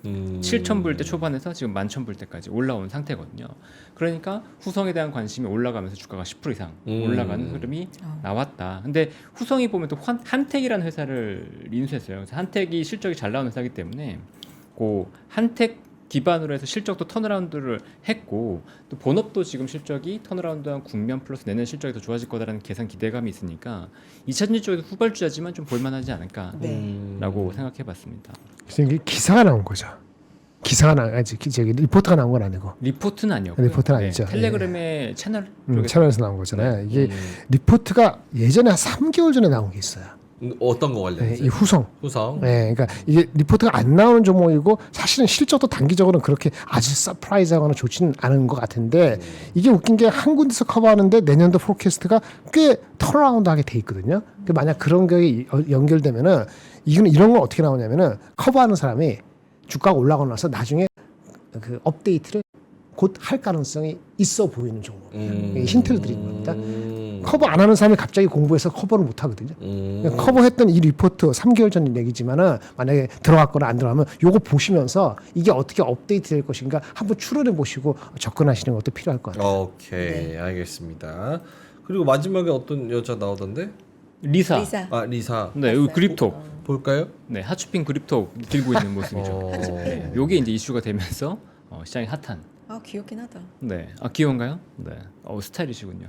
7,000불대 초반에서 지금 11,000불대까지 올라온 상태거든요. 그러니까 후성에 대한 관심이 올라가면서 주가가 10% 이상 올라가는 흐름이 나왔다. 근데 후성이 보면 또 한택이라는 회사를 인수했어요. 그래서 한택이 실적이 잘 나오는 회사이기 때문에 그 한택 기반으로 해서 실적도 턴어라운드를 했고, 또 본업도 지금 실적이 턴어라운드한 국면 플러스 내년 실적이 더 좋아질 거다라는 계산 기대감이 있으니까 2차 전지 쪽에서 후발주자지만 좀 볼만하지 않을까라고 생각해봤습니다. 그래서 이게 기사가 나온 거죠. 저기 리포트가 나온 건 아니고. 리포트는 아니었고요. 리포트는 아니죠. 텔레그램의 채널 쪽에서 채널에서 나온 거잖아요. 이게 리포트가 예전에 한 3개월 전에 나온 게 있어요. 어떤 거 관련해서? 이 후성. 후성. 네, 그러니까 이게 리포트가 안 나오는 종목이고 사실은 실적도 단기적으로는 그렇게 아주 서프라이즈하거나 좋지는 않은 것 같은데 이게 웃긴 게 한 군데서 커버하는데 내년도 포캐스트가 꽤 턴어라운드하게 돼 있거든요. 만약 그런 게 연결되면은 이런 건 어떻게 나오냐면은 커버하는 사람이 주가가 올라가고 나서 나중에 그 업데이트를 곧 할 가능성이 있어 보이는 종목. 힌트를 드리는 겁니다. 커버 안 하는 사람이 갑자기 공부해서 커버를 못 하거든요. 커버했던 이 리포트 3개월 전 얘기지만은 만약에 들어갔거나 안 들어가면 요거 보시면서 이게 어떻게 업데이트 될 것인가 한번 추론해 보시고 접근하시는 것도 필요할 것 같아요. 오케이, 알겠습니다. 그리고 마지막에 어떤 여자 나오던데? 리사. 아, 리사. 네, 이 그립톡. 볼까요? 네, 핫쇼핑 그립톡 들고 있는 모습이죠. 네, 요게 이제 이슈가 되면서 시장이 핫한. 아 귀엽긴 하다. 네, 귀여운가요? 네, 스타일이시군요.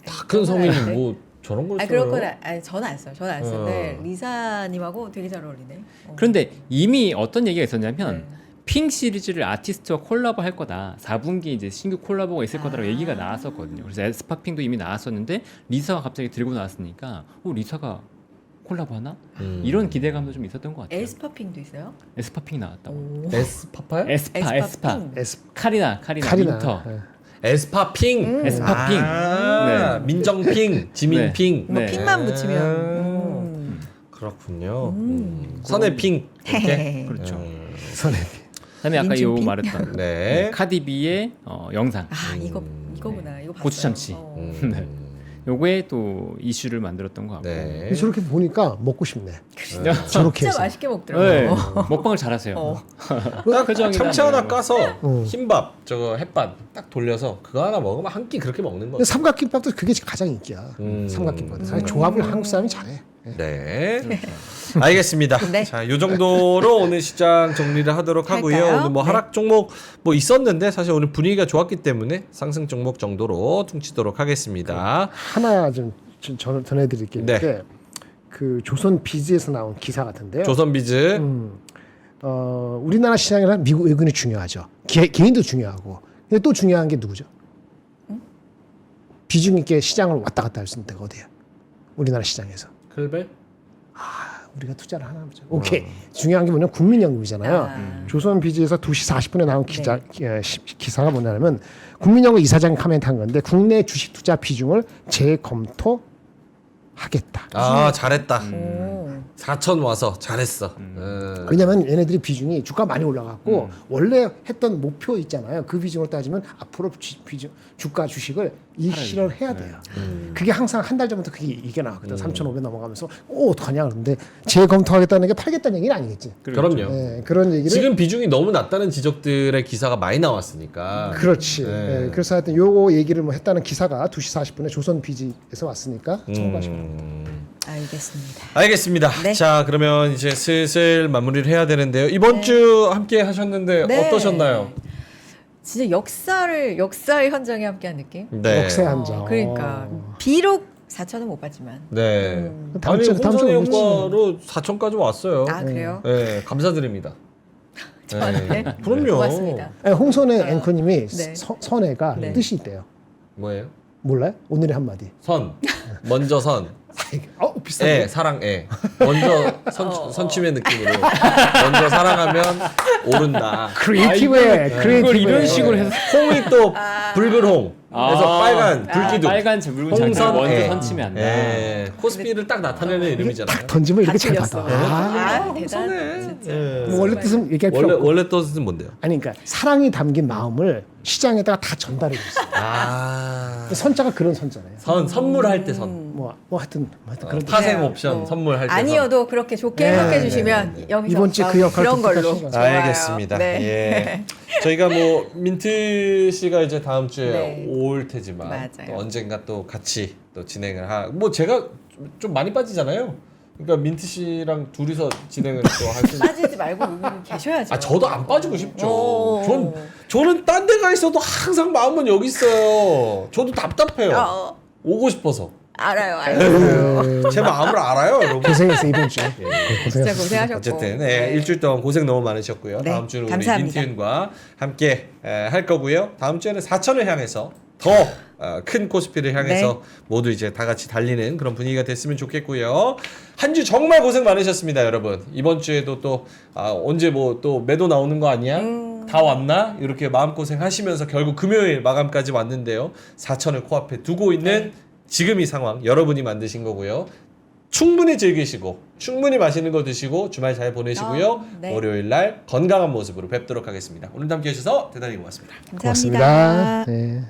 다 큰 성인이 뭐 저런 걸 아 써요? 그럴 건 저는 안 써요. 저는 안 쓰는데 리사님하고 되게 잘 어울리네. 그런데 이미 어떤 얘기가 있었냐면 네. 핑 시리즈를 아티스트와 콜라보 할 거다. 4분기 이제 신규 콜라보가 있을 거다라고 얘기가 나왔었거든요. 그래서 에스파핑도 이미 나왔었는데 리사가 갑자기 들고 나왔으니까 리사가 콜라보 하나? 이런 기대감도 좀 있었던 것 같아요. 에스파핑도 있어요? 에스파핑 나왔다고. 오. 에스파파요? 에스파. 에스파핑. 카리나 윈터. 네. 에스파핑. 에스파핑. 아, 네. 민정핑, 지민핑. 뭐 네. 핑만 붙이면. 그렇군요. 선해핑. 이렇게. 그렇죠. 선에 그다음에 아까 요 민준핑? 말했던 네. 카디비의 영상. 아 이거구나. 이거 봤어요. 고추참치. 네. 요거에 또 이슈를 만들었던 것 같고. 네. 저렇게 보니까 먹고 싶네. 저렇게 진짜 해서. 맛있게 네. 먹더라고요. 먹방을 잘하세요. 딱 표정이나 참치 하나 이런 거. 까서 어. 흰밥, 저거 햇반 딱 돌려서 그거 하나 먹으면 한 끼 그렇게 먹는 거. 근데 삼각김밥도 그게 가장 인기야. 삼각김밥. 사실 조합을 한국 사람이 잘해. 네. 알겠습니다. 네. 자, 요 정도로 오늘 시장 정리를 하도록 하고요. 할까요? 오늘 뭐 네. 하락 종목 뭐 있었는데 사실 오늘 분위기가 좋았기 때문에 상승 종목 정도로 퉁치도록 하겠습니다. 하나 좀 전해드릴 게 네. 있는데 그 조선 비즈에서 나온 기사 같은데요. 조선비즈. 우리나라 시장이랑 미국 외국인이 중요하죠. 개인도 중요하고. 근데 또 중요한 게 누구죠? 비중 있게 시장을 왔다 갔다 할 수 있는 데가 어디야? 우리나라 시장에서. 클벨? 우리가 투자를 하나 보자. 오케이. 중요한 게 뭐냐면 국민연금이잖아요. 조선비즈에서 2시 40분에 나온 기사가 뭐냐면 국민연금 이사장이 카멘트한 건데 국내 주식 투자 비중을 재검토하겠다. 아 잘했다. 오. 4천 와서 잘했어. 왜냐면 얘네들이 비중이 주가 많이 올라갔고 원래 했던 목표 있잖아요. 그 비중을 따지면 앞으로 주가 주식을 일시를 해야 돼요. 그게 항상 한 달 전부터 그게 이게 나왔거든. 3,500 넘어가면서 어떡하냐 그러는데 재검토하겠다는 게 팔겠다는 얘기는 아니겠지. 그럼요. 네, 그런 얘기를 지금 비중이 너무 낮다는 지적들의 기사가 많이 나왔으니까. 그렇지. 네. 네, 그래서 하여튼 요거 얘기를 뭐 했다는 기사가 2시 40분에 조선비즈에서 왔으니까 참고하시면 알겠습니다. 알겠습니다. 네. 자 그러면 이제 슬슬 마무리를 해야 되는데요. 이번 주 함께 하셨는데 네. 어떠셨나요? 진짜 역사의 현장에 함께한 느낌? 네. 역세 한 장. 그러니까 비록 4천은 못 받지만. 네. 다음 아니 주에 홍선의 오겠지. 효과로 4천까지 왔어요. 아 그래요? 네, 감사드립니다. 저한테? 네. 그럼요. 고맙습니다. 아니, 홍선의 앵커님이 네. 선혜가 네. 뜻이 있대요. 뭐예요? 몰라요? 오늘의 한마디. 선. 먼저 선. 비슷하네. 애, 사랑, 애. 먼저 선취의 느낌으로. 먼저 사랑하면 오른다. 크리에이티브해. 이걸 크리에이티브해. 이런 식으로 해서 홍이 또 붉은 홍. 그래서 빨간 불기둥. 빨간 붉은 장기 홍선, 먼저 애. 선치면 안 돼. 예. 코스피를 딱 나타내는 이름이잖아요. 딱 던지면 이렇게 잘 틀렸어. 받아. 아, 대단. 홍선해. 진짜. 예. 뭐 원래 뜻은 얘기할 필요 없고. 원래 뜻은 뭔데요? 아니 그러니까 사랑이 담긴 마음을 시장에다가 다 전달해 줬어. 아. 선자가 그런 선자예요. 선물할 때 선. 뭐 하여튼 그런 파생 그래요. 옵션 선물할 때 아니어도 그렇게 좋게 해석해 주시면 여기서 이번 주에 그 역할을 그런 걸로. 독특하신 거죠. 선. 좋아요. 알겠습니다. 네. 예. 저희가 뭐 민트 씨가 이제 다음 주에 네. 올 테지만 맞아요. 또 언젠가 또 같이 또 진행을 뭐 제가 좀 많이 빠지잖아요. 그러니까 민트 씨랑 둘이서 진행을 또 할 수 있는. 빠지지 말고 여기 계셔야죠. 아 저도 안 빠지고 싶죠. 오. 저는 딴 데 가 있어도 항상 마음은 여기 있어요. 저도 답답해요. 오고 싶어서. 알아요. 제 마음을 알아요, 여러분. 고생했어 이번 주에. 진짜 고생했어. 고생하셨고. 어쨌든 네, 일주일 동안 고생 너무 많으셨고요. 네, 다음 주는 우리 감사합니다. 민티은과 함께 할 거고요. 다음 주에는 4천을 향해서 더 큰 코스피를 향해서 네. 모두 이제 다 같이 달리는 그런 분위기가 됐으면 좋겠고요. 한 주 정말 고생 많으셨습니다, 여러분. 이번 주에도 또 언제 뭐 또 매도 나오는 거 아니야? 다 왔나? 이렇게 마음고생 하시면서 결국 금요일 마감까지 왔는데요. 4천을 코앞에 두고 있는 지금 이 상황 여러분이 만드신 거고요. 충분히 즐기시고 충분히 맛있는 거 드시고 주말 잘 보내시고요. 네. 월요일 날 건강한 모습으로 뵙도록 하겠습니다. 오늘도 함께 해주셔서 대단히 고맙습니다. 감사합니다. 고맙습니다. 네.